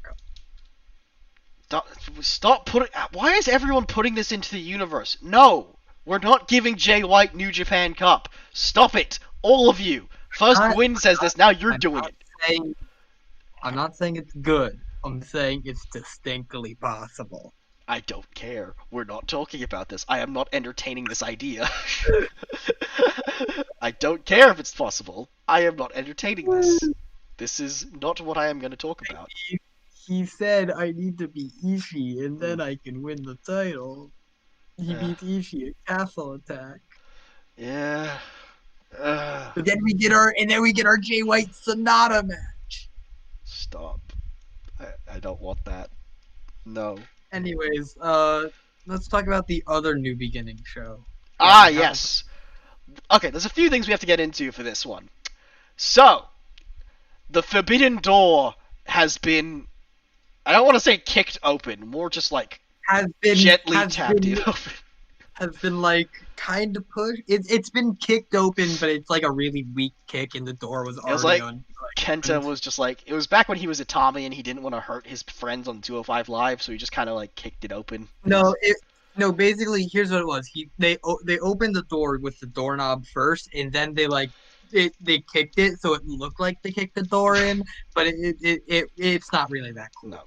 Cup. Stop putting. Why is everyone putting this into the universe? No, we're not giving Jay White New Japan Cup. Stop it, all of you. First Gwyn says this. Now you're doing it. I'm not saying it's good. I'm saying it's distinctly possible. I don't care. We're not talking about this. I am not entertaining this idea. I don't care if it's possible. I am not entertaining this. This is not what I am going to talk about. He said I need to beat Ishii and then I can win the title. He beats Ishii at Castle Attack. Yeah. But then we get our Jay White Sonata match. Stop. I don't want that. No. Anyways, let's talk about the other New Beginning show. Yes. Okay, there's a few things we have to get into for this one. So, the Forbidden Door has been, I don't want to say kicked open, more just like gently tapped it open. Has been like kind of pushed. It's been kicked open, but it's like a really weak kick, and the door was already on. Kenta was just like, it was back when he was Itami and he didn't want to hurt his friends on 205 Live, so he just kind of like kicked it open. No, basically here's what it was. They opened the door with the doorknob first, and then they kicked it so it looked like they kicked the door in, but it's not really that cool. No,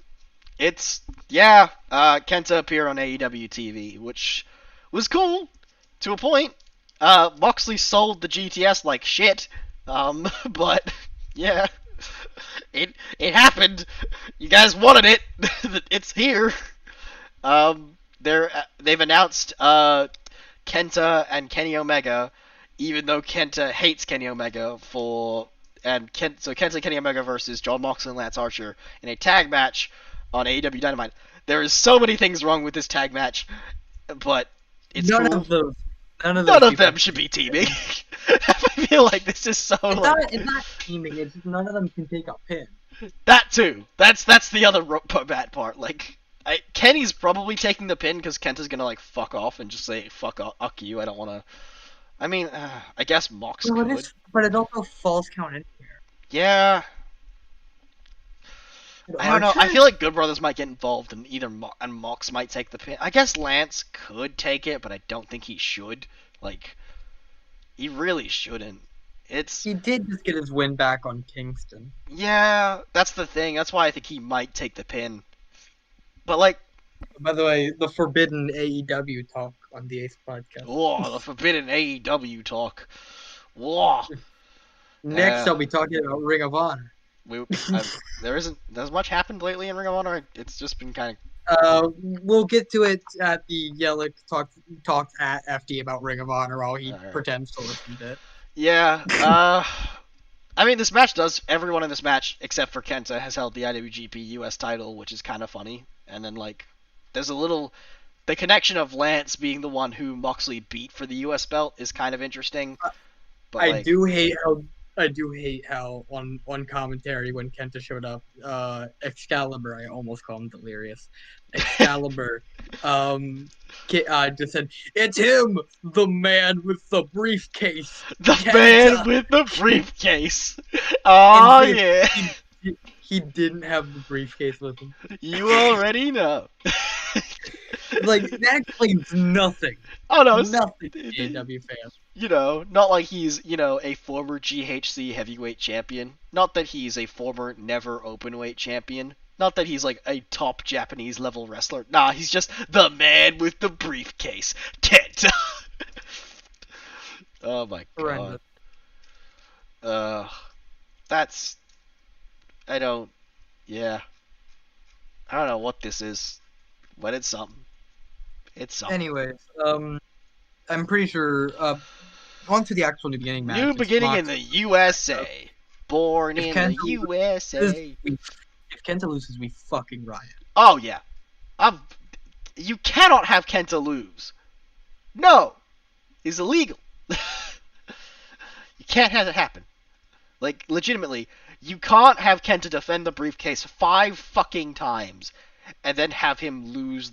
it's Kenta appeared on AEW TV, which was cool to a point. Moxley sold the GTS like shit, but yeah, it happened. You guys wanted it. It's here. They've announced Kenta and Kenny Omega, even though Kenta hates Kenny Omega so Kenta and Kenny Omega versus John Moxley and Lance Archer in a tag match on AEW Dynamite. There is so many things wrong with this tag match, but it's none cool. None of them should be teaming. I feel like this is so. It's not teaming. It's just none of them can take a pin. That too. That's the other bad part. Like, Kenny's probably taking the pin because Kenta's gonna like fuck off and just say fuck you. I don't want to. I mean, I guess Mox could. But it's also false count anywhere. Yeah. I don't know. I feel like Good Brothers might get involved, and and Mox might take the pin. I guess Lance could take it, but I don't think he should. Like, he really shouldn't. He did just get his win back on Kingston. Yeah, that's the thing. That's why I think he might take the pin. But like, by the way, the forbidden AEW talk on the Ace podcast. Whoa, the forbidden AEW talk. Whoa. Next, I'll be talking about Ring of Honor. There isn't as much happened lately in Ring of Honor. It's just been kind of. We'll get to it at the Yelich talked at FD about Ring of Honor while he pretends to listen to it. Yeah. I mean, everyone in this match except for Kenta has held the IWGP US title, which is kind of funny. And then like, there's the connection of Lance being the one who Moxley beat for the US belt is kind of interesting. But I do hate how on commentary when Kenta showed up, Excalibur, I almost called him Delirious. Excalibur, just said, "It's him, the man with the briefcase." The Kenta. Man with the briefcase. Oh yeah. He didn't have the briefcase with him. You already know. Like, that explains nothing. Oh no, nothing to AEW fans. You know, not like he's, a former GHC heavyweight champion. Not that he's a former never openweight champion. Not that he's like a top Japanese level wrestler. Nah, he's just the man with the briefcase, Kenta. Oh my god. Horrendous. Uh, that's I don't. Yeah, I don't know what this is, but it's something. It's something. Anyways, I'm pretty sure. On to the actual New Beginning New matches. beginning in Mox, the USA. Born if in the Kenta loses, USA. if Kenta loses, we fucking riot. Oh yeah, I'm. You cannot have Kenta lose. No, it's illegal. You can't have it happen. Like legitimately, you can't have Kenta defend the briefcase 5 fucking times and then have him lose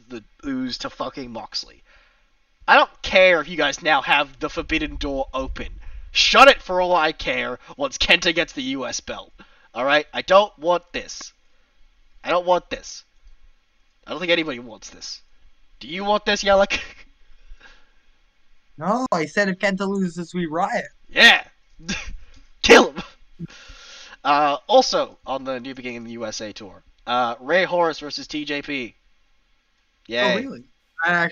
to fucking Moxley. I don't care if you guys now have the Forbidden Door open. Shut it for all I care once Kenta gets the US belt. Alright? I don't want this. I don't want this. I don't think anybody wants this. Do you want this, Yelich? No, I said if Kenta loses, we riot. Yeah! Kill him! Also, on the New Beginning in the USA tour, Ray Horus versus TJP. Yay. Oh, really? I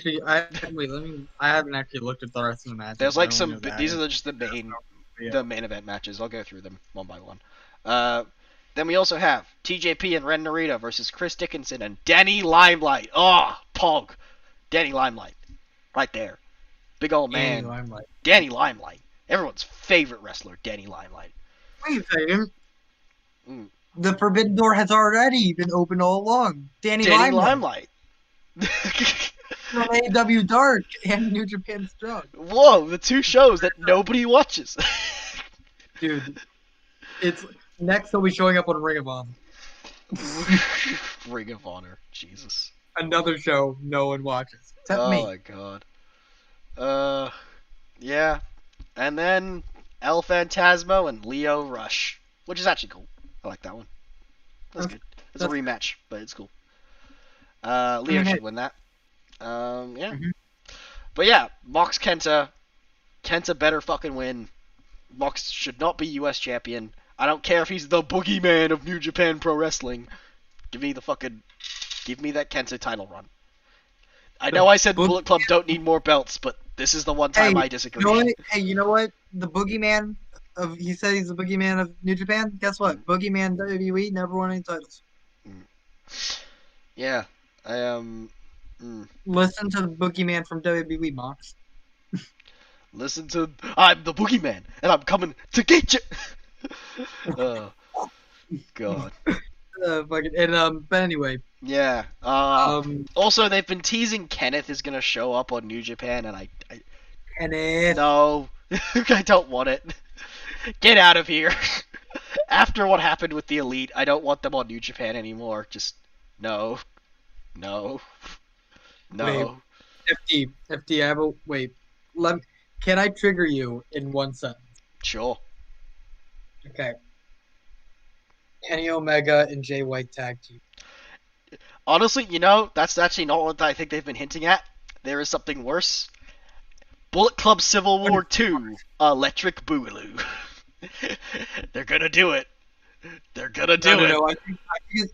haven't actually looked at the rest of the matches. There's like some, these are just the main event matches. I'll go through them one by one. Then we also have TJP and Ren Narita versus Chris Dickinson and Danny Limelight. Oh, Pog. Danny Limelight. Right there. Big old man. Danny Limelight. Everyone's favorite wrestler, Danny Limelight. Wait a second. The Forbidden Door has already been open all along. Danny Limelight. From AEW Dark and New Japan Strong. Whoa, the two shows that nobody watches. Dude, it's next they'll be showing up on Ring of Honor. Ring of Honor, Jesus. Another show no one watches except me. Oh my god. Yeah, and then El Phantasmo and Leo Rush, which is actually cool. I like that one. That's good. It's a rematch, but it's cool. Leo should win that. Yeah. Mm-hmm. But yeah, Mox Kenta better fucking win. Mox should not be US champion. I don't care if he's the boogeyman of New Japan Pro Wrestling. Give me that Kenta title run. I know I said Bullet Club don't need more belts, but this is the one time I disagree. You know what? The boogeyman he said he's the boogeyman of New Japan. Guess what? Boogeyman WWE never won any titles. Yeah, Listen to the boogeyman from WWE, Mox. Listen to I'm the boogeyman, and I'm coming to get you. God. But anyway. Yeah. Also, they've been teasing Kenneth is gonna show up on New Japan, and Kenneth. No, I don't want it. Get out of here. After what happened with the Elite, I don't want them on New Japan anymore. Just no. Wait, FD, wait. Can I trigger you in one sentence? Sure. Okay. Kenny Omega and Jay White tag team. Honestly, that's actually not what I think they've been hinting at. There is something worse. Bullet Club Civil War 2, Electric Boogaloo. They're gonna do it. They're gonna do it. No.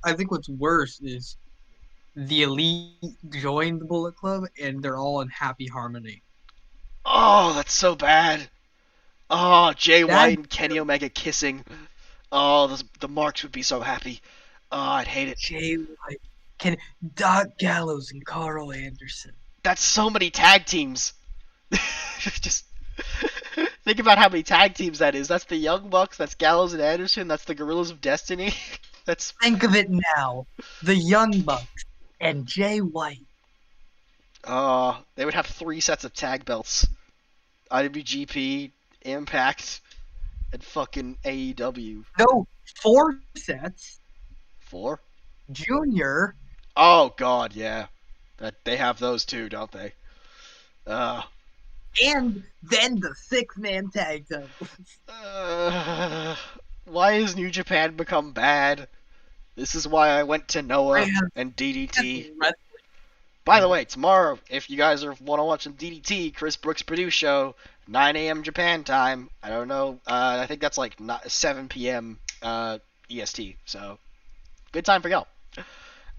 I think what's worse is the Elite joined the Bullet Club and they're all in happy harmony. Oh, that's so bad. Oh, Jay White and Kenny Omega kissing. Oh, the Marks would be so happy. Oh, I'd hate it. Jay White, Doc Gallows and Carl Anderson. That's so many tag teams. Just think about how many tag teams that is. That's the Young Bucks, that's Gallows and Anderson, that's the Gorillas of Destiny. Think of it now. The Young Bucks and Jay White. They would have 3 sets of tag belts. IWGP, Impact, and fucking AEW. No, 4 sets. 4? Junior. Oh god, yeah. They have those too, don't they? And then the 6-man tag team. Why has New Japan become bad? This is why I went to Noah and DDT. By the way, tomorrow, if you guys want to watch some DDT, Chris Brooks' Purdue show, 9 a.m. Japan time. I don't know. I think that's like 7 p.m. EST. So, good time for y'all. Uh,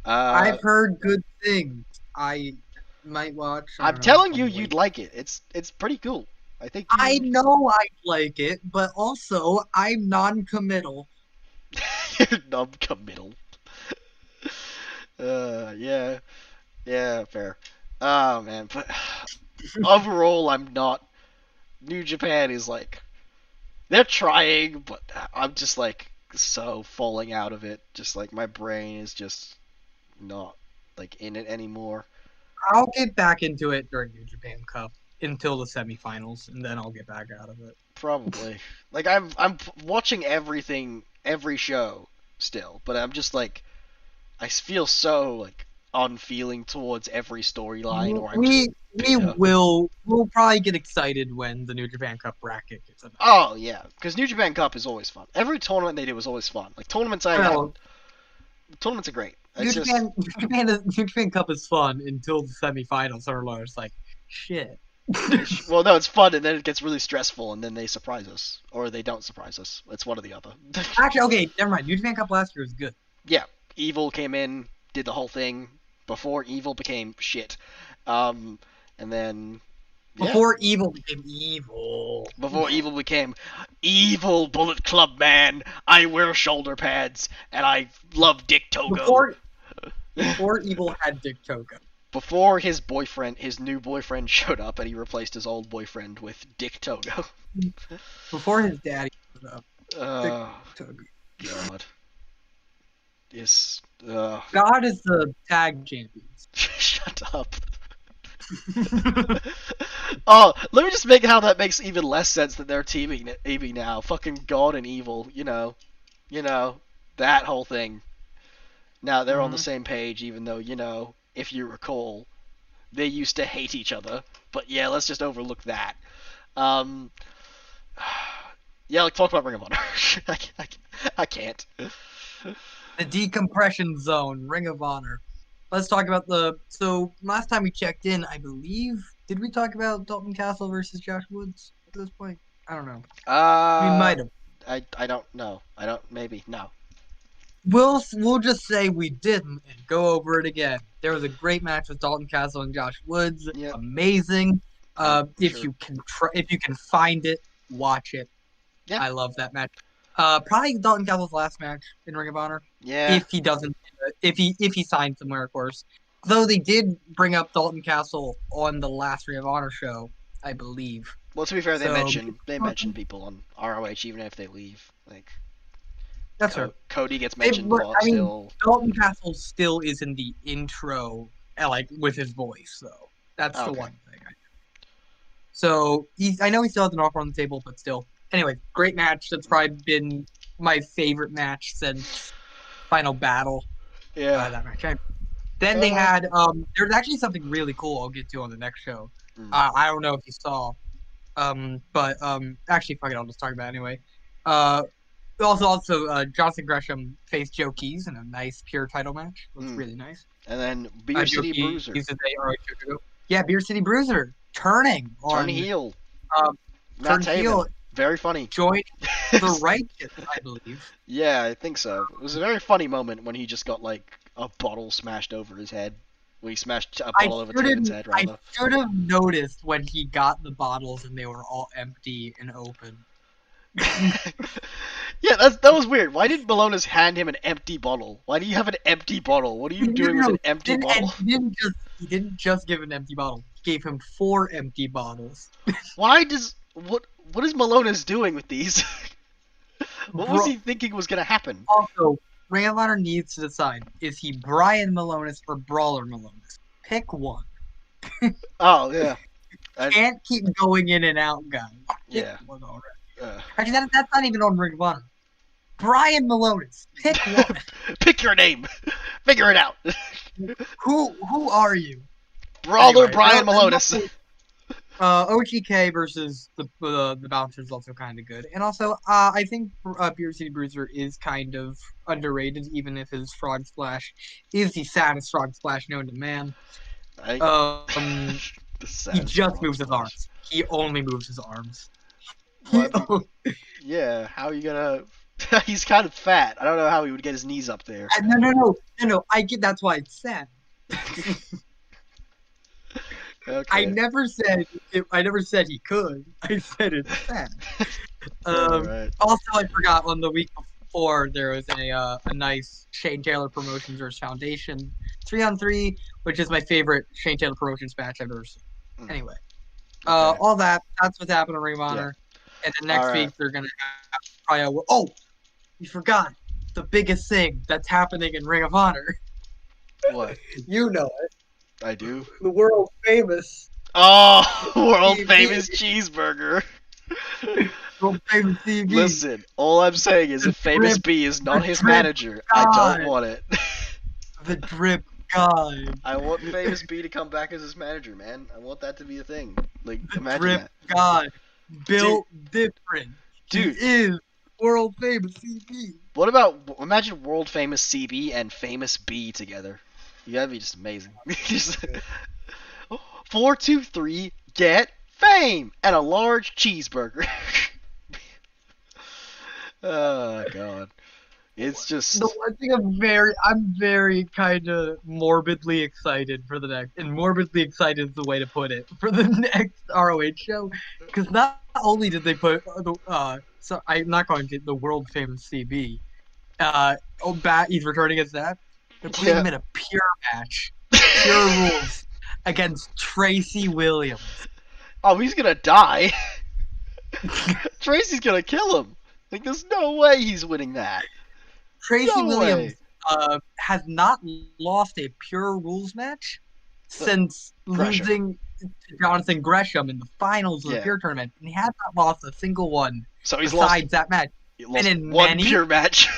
I've heard good things. I might watch. I I'm don't know. telling you, Probably. you'd like it. It's pretty cool. I think I you know I like it, but also I'm non-committal. you're non-committal. Yeah, yeah, fair. Oh man, but overall, I'm not. New Japan is like they're trying, but I'm just like so falling out of it. Just like my brain is just not like in it anymore. I'll get back into it during New Japan Cup until the semifinals, and then I'll get back out of it. Probably. Like I'm watching everything, every show still, but I'm just like I feel so like unfeeling towards every storyline, or I'm just We bitter. we'll probably get excited when the New Japan Cup bracket gets announced. Oh yeah, because New Japan Cup is always fun. Every tournament they do is always fun. Like tournaments I haven't. Well, Tournaments are great. It's just New Japan Cup is fun until the semifinals are low. It's like shit. well, no, it's fun, and then it gets really stressful, and then they surprise us, or they don't surprise us. It's one or the other. Actually, okay, never mind. New Japan Cup last year was good. Yeah, Evil came in, did the whole thing before Evil became shit, and then yeah, Before Evil became evil. before Evil became evil Bullet Club man. I wear shoulder pads, and I love Dick Togo. Before before Evil had Dick Togo. Before his boyfriend, his new boyfriend showed up, and he replaced his old boyfriend with Dick Togo. Before his daddy showed up. Dick Oh Togo. God. Yes. God is the tag champions. Shut up. Oh, let me just make how that makes even less sense that they're teaming now. Fucking God and Evil, you know that whole thing. Now they're on the Mhm. same page, even though if you recall, they used to hate each other. But yeah, let's just overlook that. Um, yeah, like talk about Ring of Honor. I can't. The decompression zone, Ring of Honor. Let's talk about the. So last time we checked in, I believe, did we talk about Dalton Castle versus Josh Woods at this point? I don't know. We Uh, might have. I don't know. I don't maybe no. We'll just say we didn't and go over it again. There was a great match with Dalton Castle and Josh Woods. Yep, Amazing. I'm If sure. you can if you can find it, watch it. Yeah, I love that match. Probably Dalton Castle's last match in Ring of Honor. yeah. If he doesn't, if he signs somewhere, of course. Though they did bring up Dalton Castle on the last Ring of Honor show, I believe. Well, to be fair, So they mention people on ROH even if they leave. Like that's her. Cody gets mentioned a lot I mean, still. Dalton Castle still is in the intro, like with his voice, though. That's the Okay. one thing. So I know he still has an offer on the table, but still. Anyway, great match. That's probably been my favorite match since Final Battle. Yeah. That match. Then they Uh, had there's actually something really cool I'll get to on the next show. mm, I don't know if you saw. But actually fuck it, I'll just talk about it anyway. Uh Johnson Gresham faced Joe Keys in a nice pure title match. It was mm. really nice. And then Beer Joe City Keys Bruiser is a ROH ago. Yeah, Beer City Bruiser turning turn on heel. um Matt turn heel, Taven. Very funny. joined the Righteous, I believe. Yeah, I think so. It was a very funny moment when he just got like a bottle smashed over his head. When he smashed a bottle over Taven's head, I rather. should have noticed when he got the bottles and they were all empty and open. Yeah, that was weird. Why did Malonis hand him an empty bottle? Why do you have an empty bottle? What are you doing with No, an empty bottle? he didn't just give an empty bottle. He gave him 4 empty bottles. Why does what is Malonis doing with these? What was Bro, he thinking was gonna happen? also, Ring of Honor needs to decide: is he Brian Malonis or Brawler Malonis? Pick one. Oh yeah, Can't keep going in and out, guys. Pick yeah. one already. Uh, Actually, that's not even on Ring of Honor. Brian Malonis. Pick one. Pick your name. Figure it out. Who are you? Brawler Anyway, Brian Malonis. OGK versus the Bouncer is also kind of good, and also I think Beer City Bruiser is kind of underrated, even if his frog splash is the saddest frog splash known to man. I, Um, the he saddest just frog moves his splash. arms. He only moves his arms. He, What? Yeah. How are you gonna? He's kind of fat. I don't know how he would get his knees up there. No. I get that's why it's sad. I Okay. never said I never said he could. I said it's sad. All right. Also, I forgot on the week before there was a nice Shane Taylor Promotions versus Foundation 3-on-3, which is my favorite Shane Taylor Promotions match I've ever seen. Mm, Anyway, okay. all that's what's happened in Ring of Yeah. Honor, and then All next right. week they're gonna have probably. Oh, you forgot the biggest thing that's happening in Ring of Honor. What? You know it, I do. the world famous Oh, world CB, famous cheeseburger. world famous CB, Listen, all I'm saying is the if Famous drip, B is the not his drip manager, I don't god, want it. the drip god. I want Famous B to come back as his manager, man. I want that to be a thing. Like, imagine Drip that. God, Dude, built different. He dude, is world famous CB. what about, imagine world famous CB and Famous B together. You gotta be just amazing. Just, 4, 2, 3, get fame and a large cheeseburger. Oh, God. It's just, The one thing I'm very kind of morbidly excited for the next, and morbidly excited is the way to put it for the next ROH show, because not only did they put so I'm not going to the world famous CB, he's returning as that. They're putting yeah. him in a pure match, pure rules against Tracy Williams. Oh, he's gonna die. Tracy's gonna kill him. Like, there's no way he's winning that. Tracy No Williams way. has not lost a pure rules match But since Gresham. losing to Jonathan Gresham in the finals of the Yeah. pure tournament, and he has not lost a single one So besides that match. he And lost in one many, pure match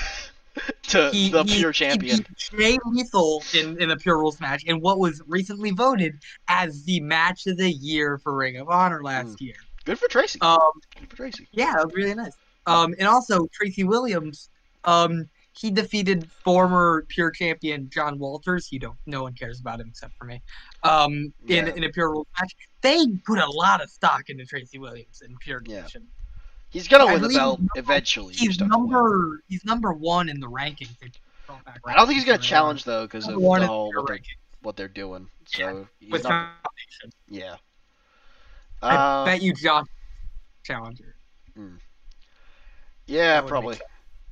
to the pure he champion. beat Jay Lethal in the pure rules match in what was recently voted as the match of the year for Ring of Honor Mm. last year. Good for Tracy. Um, Good for Tracy. Yeah, that was really nice. And also Tracy Williams, he defeated former pure champion John Walters. No one cares about him except for me. Yeah. In a pure rules match, they put a lot of stock into Tracy Williams in pure Yeah. division. He's gonna I win the believe belt eventually. You he's just don't know when. he's number one in the rankings. I don't think he's gonna Rankings, challenge though because number of one the in whole the pure rankings what they're doing. So he's with not. Foundation. Yeah. I Uh. bet you Josh challenger. Mm. Yeah, That would make probably. sense.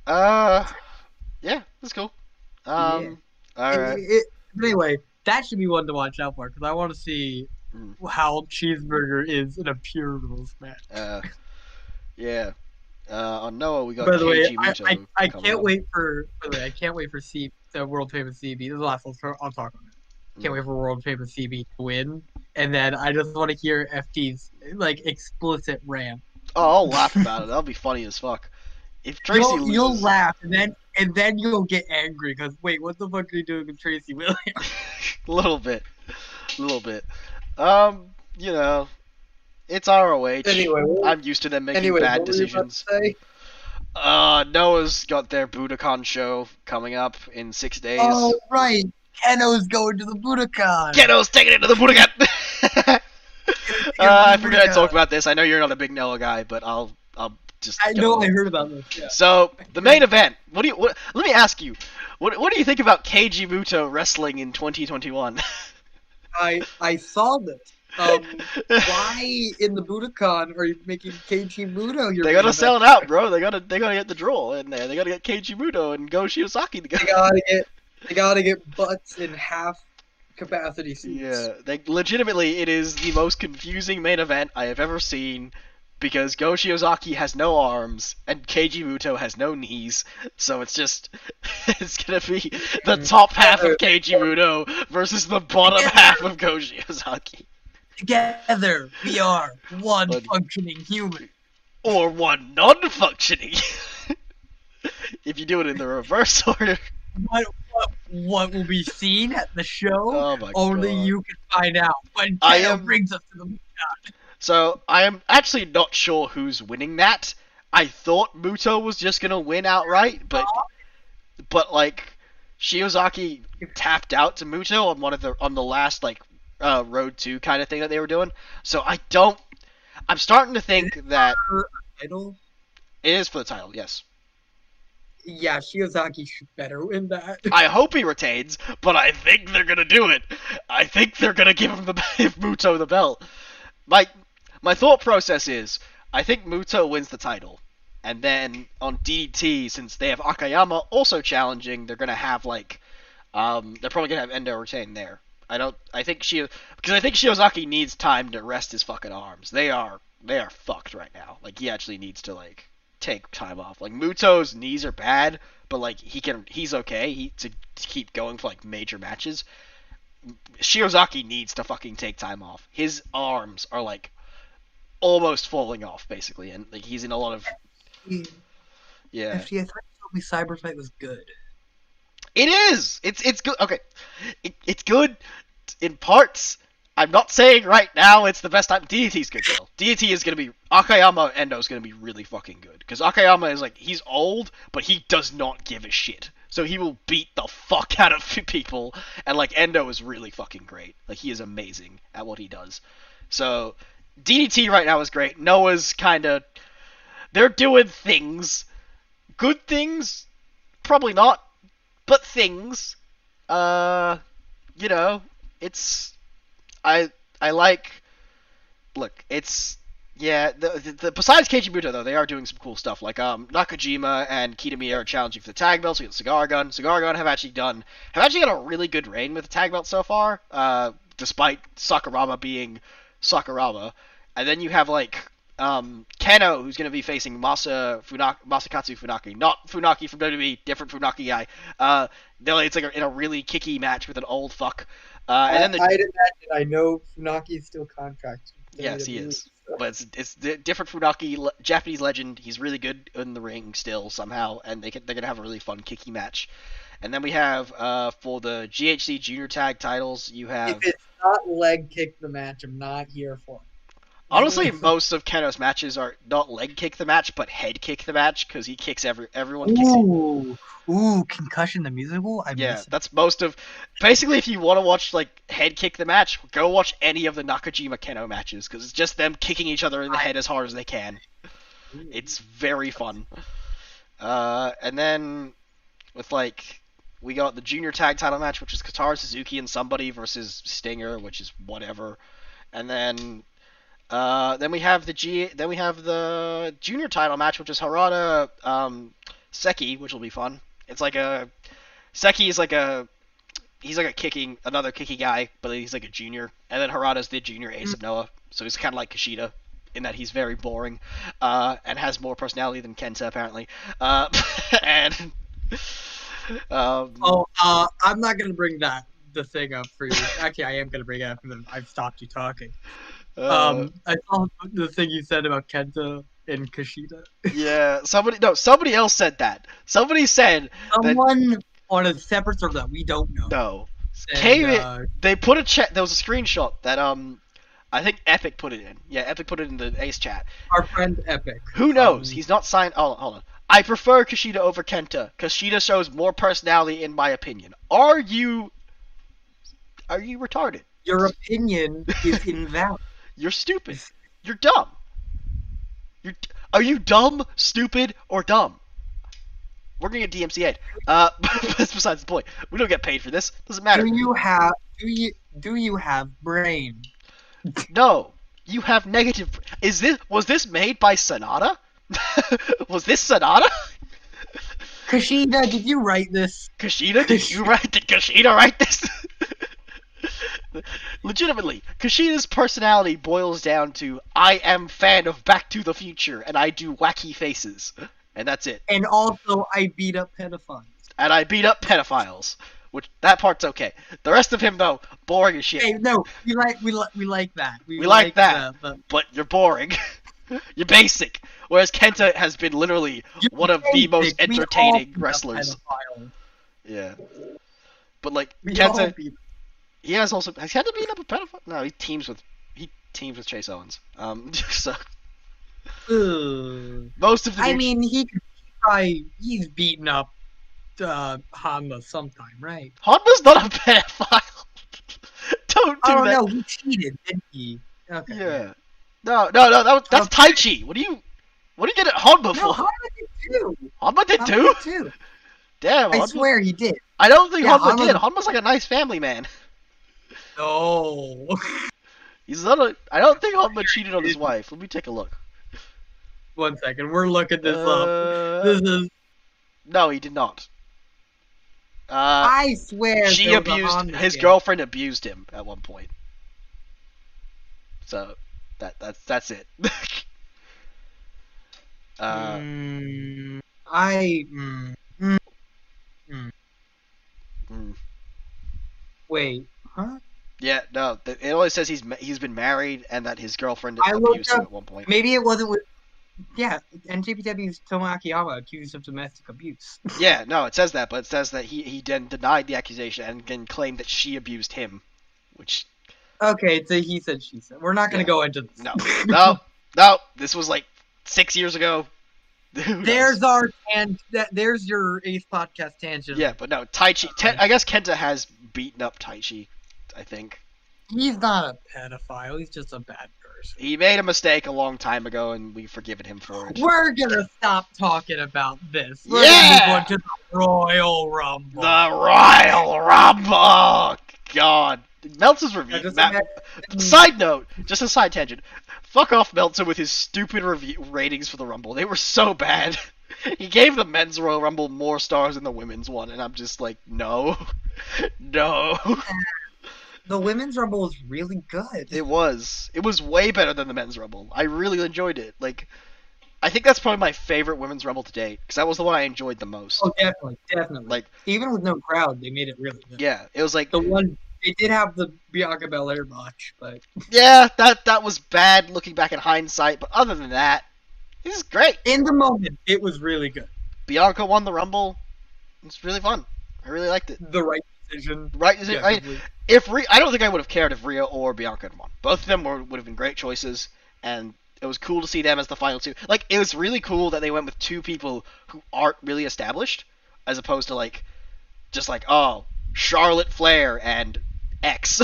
Uh. Yeah, that's cool. Yeah. All right. Anyway, that should be one to watch out for because I want to see Mm. how Cheeseburger is in a pure rules match. Yeah. On Noah, we got By the way, Keiji Muto I coming can't up. wait for. By the way, I can't wait for the world famous CB. This is the last one I'll talk on it. Can't wait for world famous CB to win, and then I just want to hear FT's like explicit rant. Oh, I'll laugh about it. That'll be funny as fuck. If Tracy You'll loses, laugh, and then you'll get angry because wait, what the fuck are you doing with Tracy Williams? a little bit, you know, it's ROH. Anyway, I'm used to them making bad decisions. Noah's got their Budokan show coming up in 6 days. Oh right, Keno's going to the Budokan. Keno's taking it to the Budokan. I figured I'd talk about this. I know you're not a big Noah guy, but I'll just. I know I heard about this. Yeah. So the main event. Let me ask you. What do you think about Keiji Muto wrestling in 2021? I saw this. Why in the Budokan are you making Keiji Muto your They gotta sell it out, bro. They gotta get the draw in there. They gotta get Keiji Muto and Go Shiozaki together. They gotta get butts in half capacity seats. Yeah, legitimately, it is the most confusing main event I have ever seen because Go Shiozaki has no arms and Keiji Muto has no knees, so it's just it's gonna be the top half of Keiji Muto versus the bottom half of Go Shiozaki. Together, we are one functioning human. Or one non-functioning. If you do it in the reverse order. What will be seen at the show? Oh my Only God. you can find out when Keno brings us to the Budokan. So I am actually not sure who's winning that. I thought Muto was just gonna win outright, but like Shiozaki tapped out to Muto on the last like Road 2 kind of thing that they were doing. So I'm starting to think that Title? it is for the title, yes. Yeah, Shiozaki should better win that. I hope he retains, but I think they're gonna do it. I think they're gonna give him Muto the belt. My my thought process is, I think Muto wins the title, and then on DDT, since they have Akayama also challenging, they're gonna have they're probably gonna have Endo retain there. I think Shiozaki needs time to rest his fucking arms. They are fucked right now. Like, he actually needs to take time off. Like, Muto's knees are bad, but he's okay to keep going for major matches. Shiozaki needs to fucking take time off. His arms are almost falling off basically, and he's in a lot of yeah. FTF told me Cyber Fight was good. It is. It's good. Okay, it's good in parts. I'm not saying right now it's the best time. DDT's good still. DDT is gonna be Akayama Endo is gonna be really fucking good because Akayama is he's old, but he does not give a shit. So he will beat the fuck out of people, and Endo is really fucking great. He is amazing at what he does. So DDT right now is great. Noah's they're doing things, good things, probably not, but things. It's I like. Look, it's yeah. The besides Keiji Muto though, they are doing some cool stuff. Nakajima and Kitamiya are challenging for the tag belts. We got Cigar Gun. Cigar Gun have actually got a really good reign with the tag belt so far. Despite Sakuraba being Sakuraba, and then you have Keno, who's going to be facing Masakatsu Funaki, not Funaki from WWE, different Funaki guy. It's in a really kicky match with an old fuck. And then I'd imagine I know Funaki's still contracted. Yes, he is. But it's different Funaki, Japanese legend. He's really good in the ring still somehow, and they're gonna have a really fun kicky match. And then we have for the GHC Junior Tag titles, you have. If it's not leg kick the match, I'm not here for it. Honestly, most of Keno's matches are not leg kick the match, but head kick the match because he kicks everyone. Ooh, Concussion the musical. That's most of. Basically, if you want to watch head kick the match, go watch any of the Nakajima Keno matches because it's just them kicking each other in the head as hard as they can. It's very fun. And then with we got the junior tag title match, which is Kotaro Suzuki and somebody versus Stinger, which is whatever. And then we have the junior title match, which is Harada Seki, which will be fun. It's Seki is he's another kicky guy, but he's a junior. And then Harada's the junior ace of Noah, so he's kind of like Kushida in that he's very boring and has more personality than Kenta apparently. And I'm not gonna bring the thing up for you. Actually, I am gonna bring it up, and then I've stopped you talking. I saw the thing you said about Kenta and Kushida. Yeah, somebody else said that. Somebody said someone on a separate server that we don't know. No, said, they put a chat. There was a screenshot that I think Epic put it in. Yeah, Epic put it in the Ace chat. Our friend Epic. Who knows? He's not signed. Oh, hold on. I prefer Kushida over Kenta. Kushida shows more personality, in my opinion. Are you retarded? Your opinion is invalid. You're stupid. You're dumb. Are you dumb, stupid, or dumb? We're gonna get DMCA'd. That's besides the point. We don't get paid for this. Doesn't matter. Do you have brain? No. You have negative. Was this made by Sonata? Was this Sonata? Kushida, did you write this? Did Kushida write this? Legitimately, Kushida's personality boils down to I am fan of Back to the Future and I do wacky faces. And that's it. And also I beat up pedophiles. Which that part's okay. The rest of him though, boring as shit. Hey, no, we like that. We like that. But you're boring. You're basic. Whereas Kenta has been literally one of the most entertaining wrestlers. Yeah. But Kenta, has Kenta beaten up a pedophile? No, he teams with Chase Owens. So most of the he's beaten up Hanma sometime, right? Hanma's not a pedophile. Don't do that. No, he cheated, didn't he? Okay. Yeah. No, that's Taichi. What do you? What did you get at Honma No, for? Hanma did too. Honma did Hanma too? did too. Damn, I Honma. swear he did. I don't think Yeah, Honma did. Honma's like a nice family man. No. He's not a. I don't think Honma cheated on his wife. Let me take a look. 1 second, we're looking this up. This is. No, he did not. I swear She there was a abused Hanma his scandal. girlfriend. Abused him at one point. So that's it. Mm, I. Mm, mm, mm. Wait, huh? Yeah, no. It only says he's been married and that his girlfriend I looked abused him up. at one point. Maybe it wasn't with. Yeah, NJPW's Toma Akiyama accused of domestic abuse. Yeah, no, it says that, but it says that he then denied the accusation and then claimed that she abused him, which. Okay, so he said, she said. We're not going to go into this. No. This was like 6 years ago. There's your 8th podcast tangent. Yeah, but no, Taichi. I guess Kenta has beaten up Taichi. I think he's not a pedophile. He's just a bad person. He made a mistake a long time ago, and we've forgiven him for it. We're gonna stop talking about this. We're gonna move on to the Royal Rumble. The Royal Rumble. God, Meltzer's review. Side note, just a side tangent. Fuck off, Meltzer, with his stupid review ratings for the Rumble. They were so bad. He gave the men's Royal Rumble more stars than the women's one, and I'm just like, no. The women's Rumble was really good. It was. It was way better than the men's Rumble. I really enjoyed it. Like, I think that's probably my favorite women's Rumble to date, because that was the one I enjoyed the most. Oh, definitely. Like, even with no crowd, they made it really good. Yeah, it was like the one. They did have the Bianca Belair match, but yeah, that was bad looking back in hindsight. But other than that, this is great. In the moment, it was really good. Bianca won the Rumble. It's really fun. I really liked it. The right decision. Right decision. I don't think I would have cared if Rhea or Bianca had won. Both of them would have been great choices, and it was cool to see them as the final two. Like, it was really cool that they went with two people who aren't really established, as opposed to like, just like, oh, Charlotte Flair and X.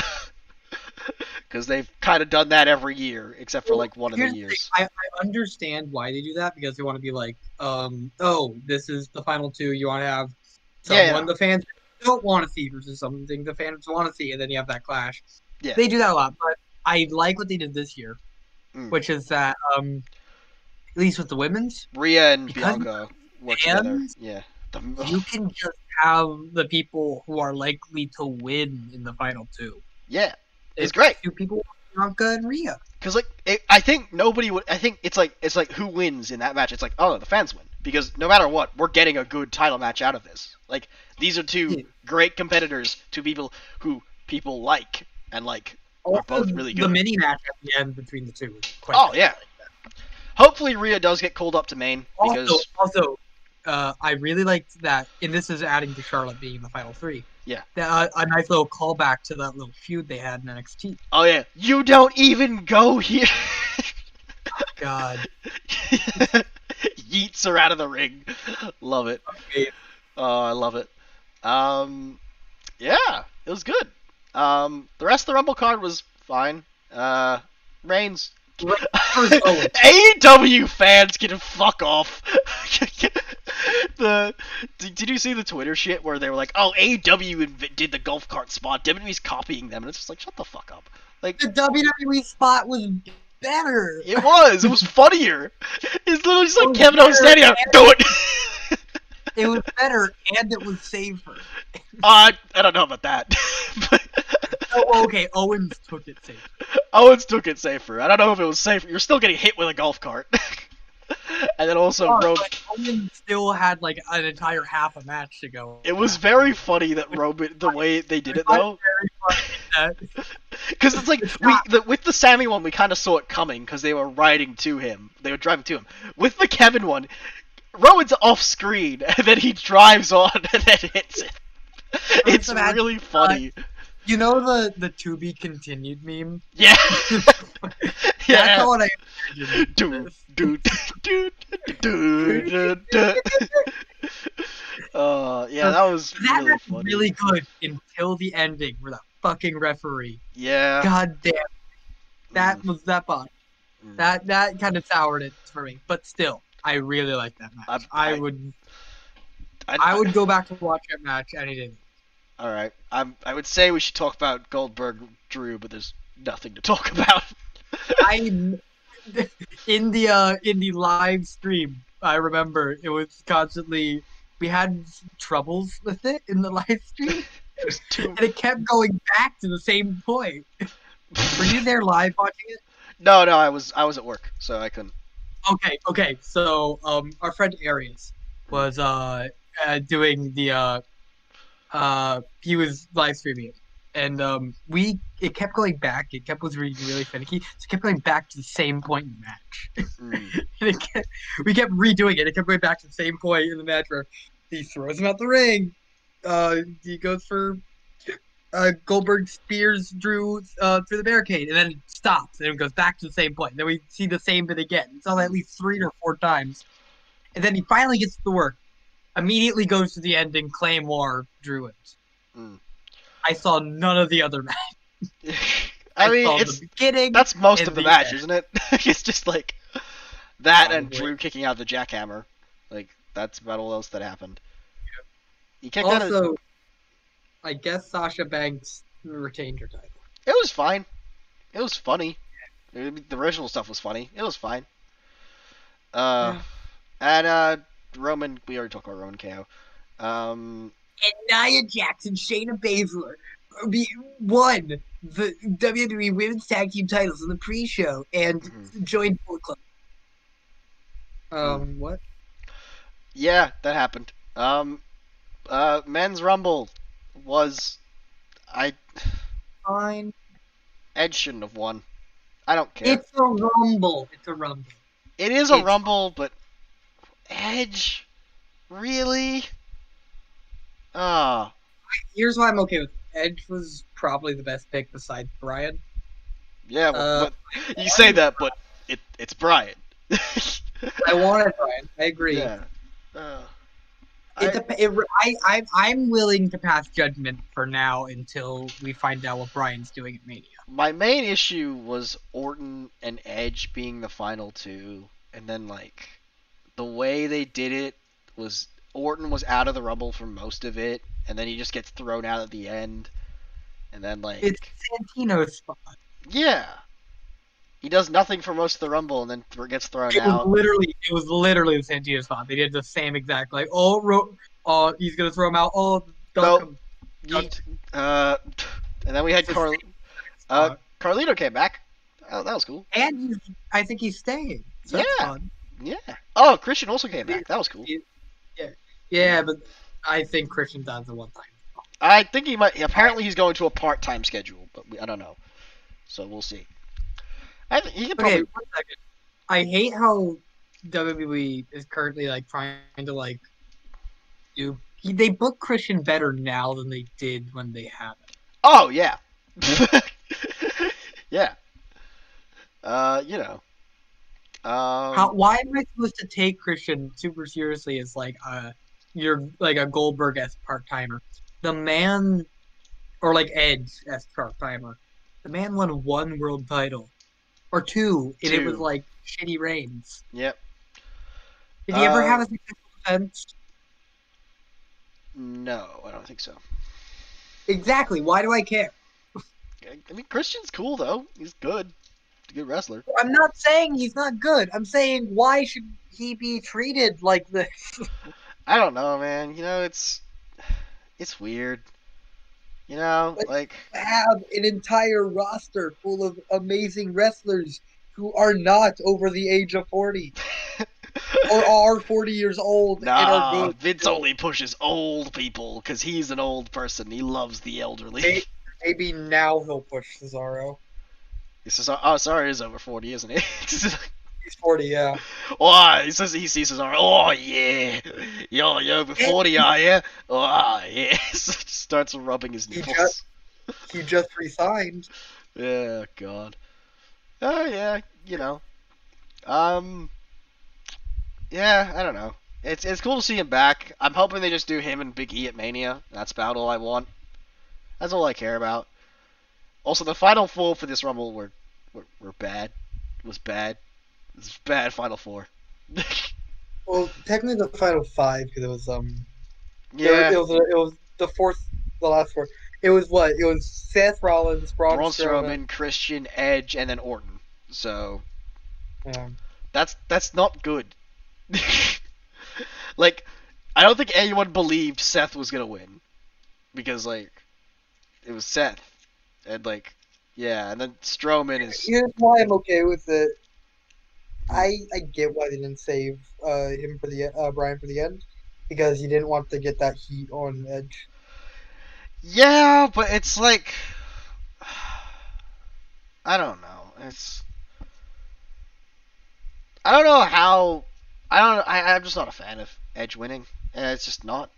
Because they've kind of done that every year, except for like one of the years. I understand why they do that, because they want to be like, oh, this is the final two. You want to have someone the fans don't want to see versus something the fans want to see, and then you have that clash. Yeah. They do that a lot, but I like what they did this year, which is that, at least with the women's, Rhea and Bianca work together. Yeah. You can just have the people who are likely to win in the final two. Yeah. It's great. Two people, Bianca and Rhea. Because I think nobody would. I think it's like who wins in that match. It's like, oh, the fans win, because no matter what, we're getting a good title match out of this. Like, these are two great competitors, two people who people like and like are both really good. The mini match at the end between the two is quite good. Yeah. Hopefully Rhea does get called up to main. Because also, I really liked that, and this is adding to Charlotte being in the final three. Yeah. A nice little callback to that little feud they had in NXT. Oh, yeah. You don't even go here. Oh, God. Yeets her out of the ring. Love it. Okay. Oh, I love it. Yeah, it was good. The rest of the Rumble card was fine. Reigns. AEW fans can fuck off. Did you see the Twitter shit where they were like, oh, AEW did the golf cart spot, WWE's copying them, and it's just like, shut the fuck up. Like, the WWE spot was better. It was funnier. It's literally just like Kevin Owens standing up, do it. It was better, and it was safer. I don't know about that. Okay, Owens took it safer. I don't know if it was safer. You're still getting hit with a golf cart. And then also Roman still had like an entire half a match to go. It was very funny that Roman, the way they did it though. Because it's like with the Sammy one, we kind of saw it coming because they were riding to him. They were driving to him. With the Kevin one, Roman's off screen and then he drives on and then hits it. It's really funny. You know the to be continued meme? Yeah. That's what I imagined. Yeah, that was really funny. Really good until the ending where that fucking referee. Yeah. God damn. That was that bot. Mm. That kind of soured it for me. But still, I really like that I, match. I, I I, would go back to watch that match any day. all right. I would say we should talk about Goldberg Drew, but there's nothing to talk about. I in the live stream, I remember it was constantly we had troubles with it in the live stream, There's two. and it kept going back to the same point. Were you there live watching it? No, I was at work, so I couldn't. Okay. So our friend Arius Mm. was doing the he was live streaming it, and we it kept going back. It kept was really finicky, so it kept going back to the same point in the match. Mm. And we kept redoing it. It kept going back to the same point in the match where he throws him out the ring. He goes for Goldberg spears Drew through the barricade, and then it stops, and it goes back to the same point. Then we see the same bit again. It's all at Mm. least 3 or 4 times, and then he finally gets to the work. Immediately goes to the ending, Claymore, Drew wins. Mm. I saw none of the other matches. I I mean, saw the beginning that's most of and the the match, end. isn't it? It's just like that and Probably. Drew kicking out the jackhammer. Like that's about all else that happened. He kicked out a. Also, I guess Sasha Banks retained her title. It was fine. It was funny. The original stuff was funny. It was fine. Uh, Yeah. and Roman. We already talked about Roman KO. Um, And Nia Jax and Shayna Baszler won the WWE Women's Tag Team titles in the pre-show and mhm. joined Bullet Club. Mm. What? Yeah, that happened. Men's Rumble was I Fine. Edge shouldn't have won. I don't care. It's a rumble. It's a rumble. It is a It's Rumble, but Edge, really? Ah, Here's why I'm okay with it. Edge was probably the best pick besides Bryan. yeah. Uh, But you say that, but it's Brian. I wanted Bryan. I agree. Yeah. Uh, It, I dep- it I'm willing to pass judgment for now until we find out what Bryan's doing at Mania. my main issue was Orton and Edge being the final two, and then like the way they did it was Orton was out of the Rumble for most of it, and then he just gets thrown out at the end, and then It's like Santino's spot. yeah, he does nothing for most of the Rumble, and then gets thrown It was out. literally the Santino's spot. They did the same exact he's gonna throw him out. Oh, dunk No, him. yeet. And then we had It's the same spot. Carlito came back. Oh, that was cool. And I think he's staying. So that's Yeah, fun. yeah. Oh, Christian also came back. That was cool. Yeah, but I think Christian Dun's a one time. I think he might. Apparently, he's going to a part-time schedule, but I don't know. So we'll see. I think he could Okay, probably. 1 second. I hate how WWE is currently like trying to like they book Christian better now than they did when they had it. Oh yeah. Yeah. You know. Why am I supposed to take Christian super seriously as like you're like a Goldberg as part timer? The man, or like Edge as part timer. The man won 1 world title or two, and it was Two. like shitty reigns. Yep. Did he ever have a successful defense? No, I don't think so. Exactly. Why do I care? I mean, Christian's cool though. He's good. He's a good wrestler. I'm not saying he's not good. I'm saying why should he be treated like this? I don't know, man. You know, it's weird. You know, Let's like have an entire roster full of amazing wrestlers who are not over the age of 40 or are 40 years old and are nah, good. Vince only pushes old people because he's an old person. He loves the elderly. Maybe now he'll push Cesaro. Sorry, he's over 40, isn't he? He's 40, yeah. Oh, he says he sees Cesaro. Oh yeah, you're over 40, are you? Oh yeah. Starts rubbing his nipples. He just resigned. Yeah, God. Oh yeah, you know. Yeah, I don't know. It's cool to see him back. I'm hoping they just do him and Big E at Mania. That's about all I want. That's all I care about. Also, the final four for this Rumble were bad. was bad. It was bad Final Four. Well, technically the final five because Yeah. it was the last four. It was what? It was Seth Rollins, Braun Braun Strowman. Strowman, Christian, Edge, and then Orton. So Yeah. that's not good. Like, I don't think anyone believed Seth was gonna win because like it was Seth, and like yeah, and then Strowman is. Here's why I'm okay with it. Hmm. I get why they didn't save him for the Brian for the end because you didn't want to get that heat on Edge. Yeah, but it's like I don't know. I don't know how. I don't. I'm just not a fan of Edge winning. It's just not.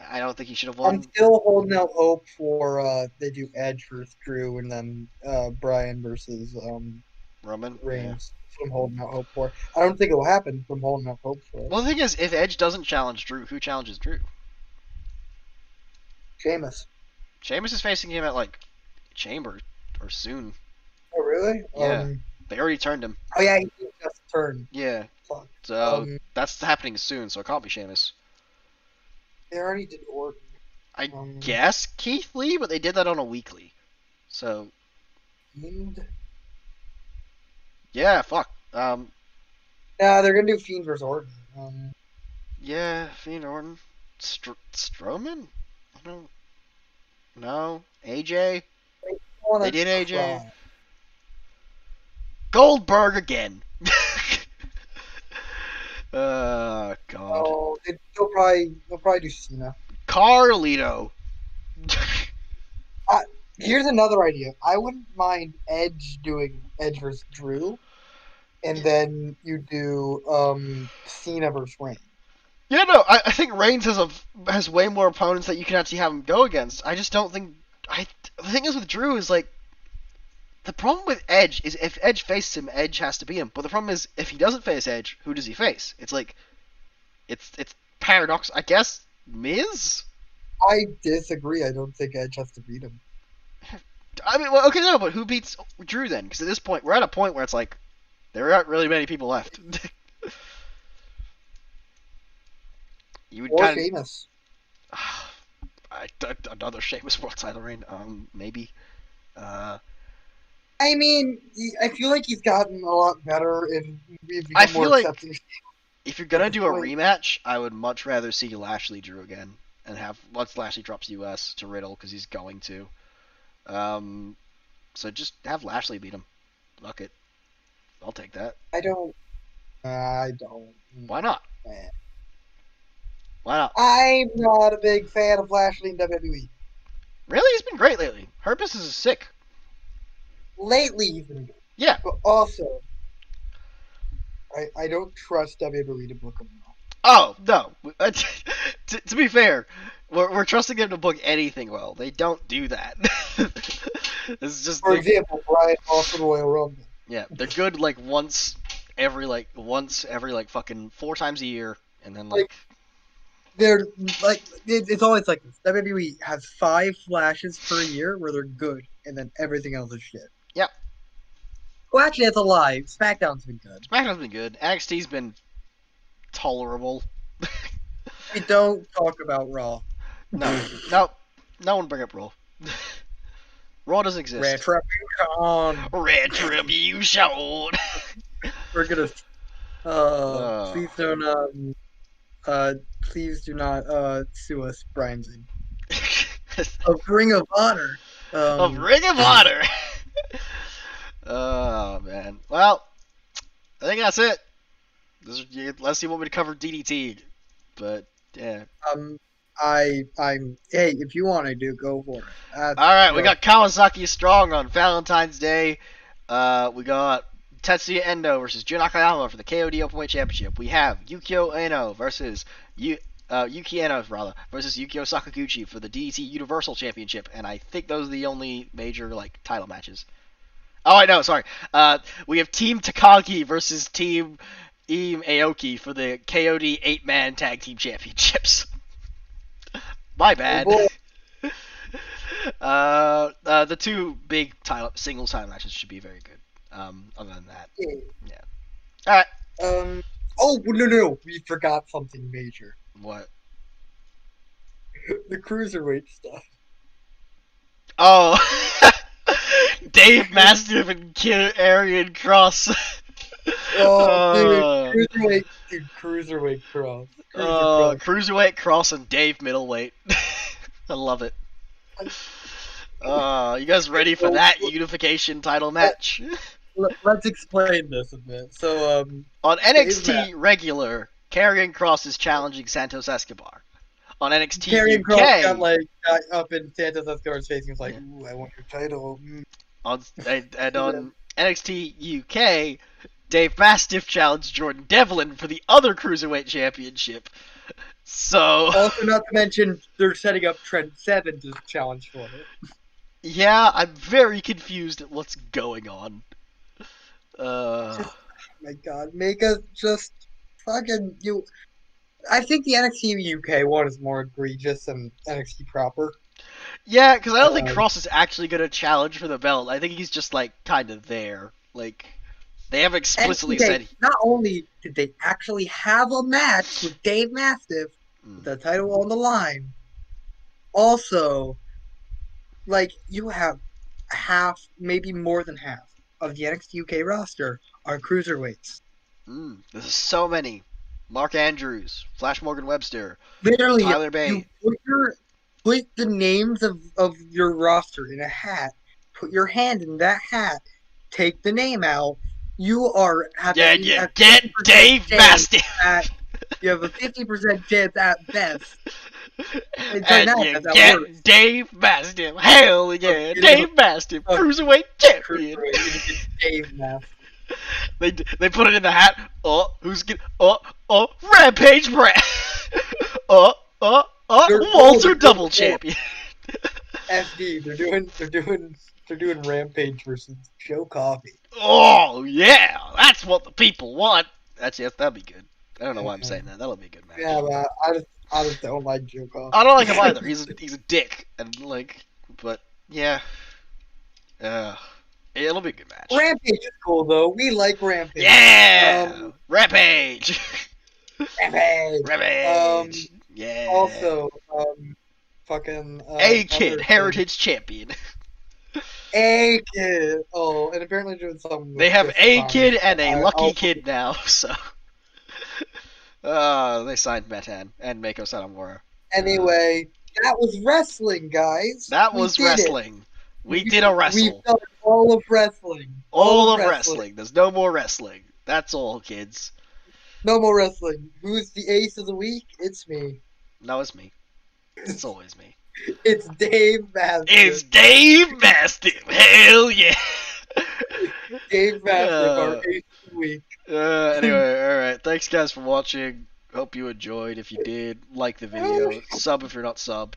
I don't think he should have I'm won. still holding out hope for they do Edge versus Drew and then Brian versus Roman. Yeah. Reigns. That's what I'm holding out hope for. I don't think it will happen, but I'm holding out hope for it. Well, the thing is, if Edge doesn't challenge Drew, who challenges Drew? Sheamus. Sheamus is facing him at like Chamber or soon. Oh really? Yeah, they already turned him. Oh yeah, he just turned. Yeah, Fuck. so that's happening soon. So it can't be Sheamus. They already did Orton. I guess Keith Lee, but they did that on a weekly. So Fiend. yeah, fuck. Nah, they're gonna do Fiend versus Orton. Yeah, Fiend Orton, Strowman. I don't know. AJ. I wanna They did AJ. try. Goldberg again. God. Oh, they'll probably do Cena. Carlito. Here's another idea. I wouldn't mind Edge doing Edge versus Drew, and then you do Cena versus Reigns. Yeah, no, I think Reigns has way more opponents that you can actually have him go against. I just don't think. The thing is with Drew is like the problem with Edge is if Edge faces him, Edge has to beat him. But the problem is if he doesn't face Edge, who does he face? It's like it's paradox. I guess Miz. I disagree. I don't think Edge has to beat him. I mean, well, okay, no, but who beats Drew then? Because at this point, we're at a point where it's like there aren't really many people left. You would Or kind Sheamus. of another Sheamus world title reign, maybe. I mean, I feel like he's gotten a lot better and we've I become feel more like accepting. if you're gonna At this do a point. rematch, I would much rather see Lashley Drew again and have once Lashley drops US to Riddle because he's going to. So just have Lashley beat him. Fuck it, I'll take that. I don't. I don't. Why not? Man. Why not? I'm not a big fan of Lashley in WWE. Really, he's been great lately. Her business is sick. Lately, he's been good. Yeah. But also, I don't trust WWE to book him well. Oh no. To be fair, we're trusting them to book anything well. They don't do that. It's just For example, Brian Austin Royal Rumble. yeah, they're good like once every like fucking 4 times a year, and then like They're like it's always like this. WWE has 5 flashes per year where they're good, and then everything else is shit. yep. Well, actually, that's a lie. SmackDown's been good. SmackDown's been good. NXT's been tolerable. We don't talk about Raw. No, no one bring up Raw. Raw doesn't exist. Retribution. Retribution. We're gonna. Please don't. Please do not sue us, Brian Zane. Of Ring of Honor. Of Ring of Honor. Oh man. Well, I think that's it. Unless you want me to cover DDT, but yeah. I'm. Hey, if you want to go for it. All right, we got Kawasaki Strong on Valentine's Day. We got Tetsuya Endo versus Jun Akayama for the KOD Openweight Championship. We have Yukio Eno versus Yuki Eno versus Yukio Sakaguchi for the DDT Universal Championship, and I think those are the only major like title matches. Oh, I know. Sorry. We have Team Takagi versus Team Ime Aoki for the KOD 8-man Tag Team Championships. My bad. The two big singles title matches should be very good. Other than that, Yeah. yeah. All right. Oh no, we forgot something major. What? The cruiserweight stuff. Oh, Dave Mastiff and Arian Cross. Oh, uh, cruiserweight cross, cruiser cross. Cruiserweight Cross and Dave Middleweight. I love it. You guys ready for So, that unification title match? let's explain this a bit. So, On Dave NXT regular, Karrion Cross is challenging Santos Escobar. On NXT Karrion Cross UK, got up in Santos Escobar's face and was like, yeah. "Ooh, I want your title." On NXT UK, Dave Mastiff challenged Jordan Devlin for the other Cruiserweight Championship. So also, not to mention, they're setting up Trent Seven to challenge for it. yeah, I'm very confused at what's going on. Just, oh my God, make us just fucking you. I think the NXT UK one is more egregious than NXT proper. Yeah, because I don't think Um, Cross is actually gonna challenge for the belt. I think he's just like kind of there. Like they have explicitly NXT, said. not only did they actually have a match with Dave Mastiff with the title on the line, also, like, you have half, maybe more than half, of the NXT UK roster are cruiserweights. There's so many. Mark Andrews, Flash Morgan Webster, Literally, Tyler you Bate. put the names of your roster in a hat, put your hand in that hat, take the name out. You are have Yeah, at least you a get 50% Dave chance Mastiff. at you have a 50% chance at best. Sorry, And not you at best, at get worst. Dave Mastiff. Hell Of yeah, getting Dave Mastiff, a Cruiserweight Champion. cruiserweight. You get Dave Mastiff. They put it in the hat. Who's get? Rampage Brad. Oh, Walter They're Double oh, Champion. FD. They're doing Rampage versus Joe Coffey. Oh yeah, that's what the people want. That'd be good. I don't know why I'm saying that. That'll be a good match. Yeah, but I just don't like Joe Coffey. I don't like him either. He's a dick and like, but yeah, uh, it'll be a good match. Rampage is cool though. We like Rampage. Yeah, Rampage. Rampage. Rampage. Yeah. Also, fucking A Kid, other thing. Heritage Champion. A Kid. Oh, and apparently doing something They with have Chris A Pine. Kid and a Lucky I'll Kid now, so. They signed Metan and Mako Satomura. Anyway, that was wrestling, guys. That We was did it. wrestling. We did a We've wrestle. done all of wrestling. All of wrestling. There's no more wrestling. That's all, kids. No more wrestling. Who's the ace of the week? It's me. No, it's me. It's always me. It's Dave Mastiff. It's Dave Mastiff. Hell yeah. Dave Mastiff, our ace of the week. Anyway, alright. Thanks, guys, for watching. Hope you enjoyed. If you did, like the video. Sub if you're not sub.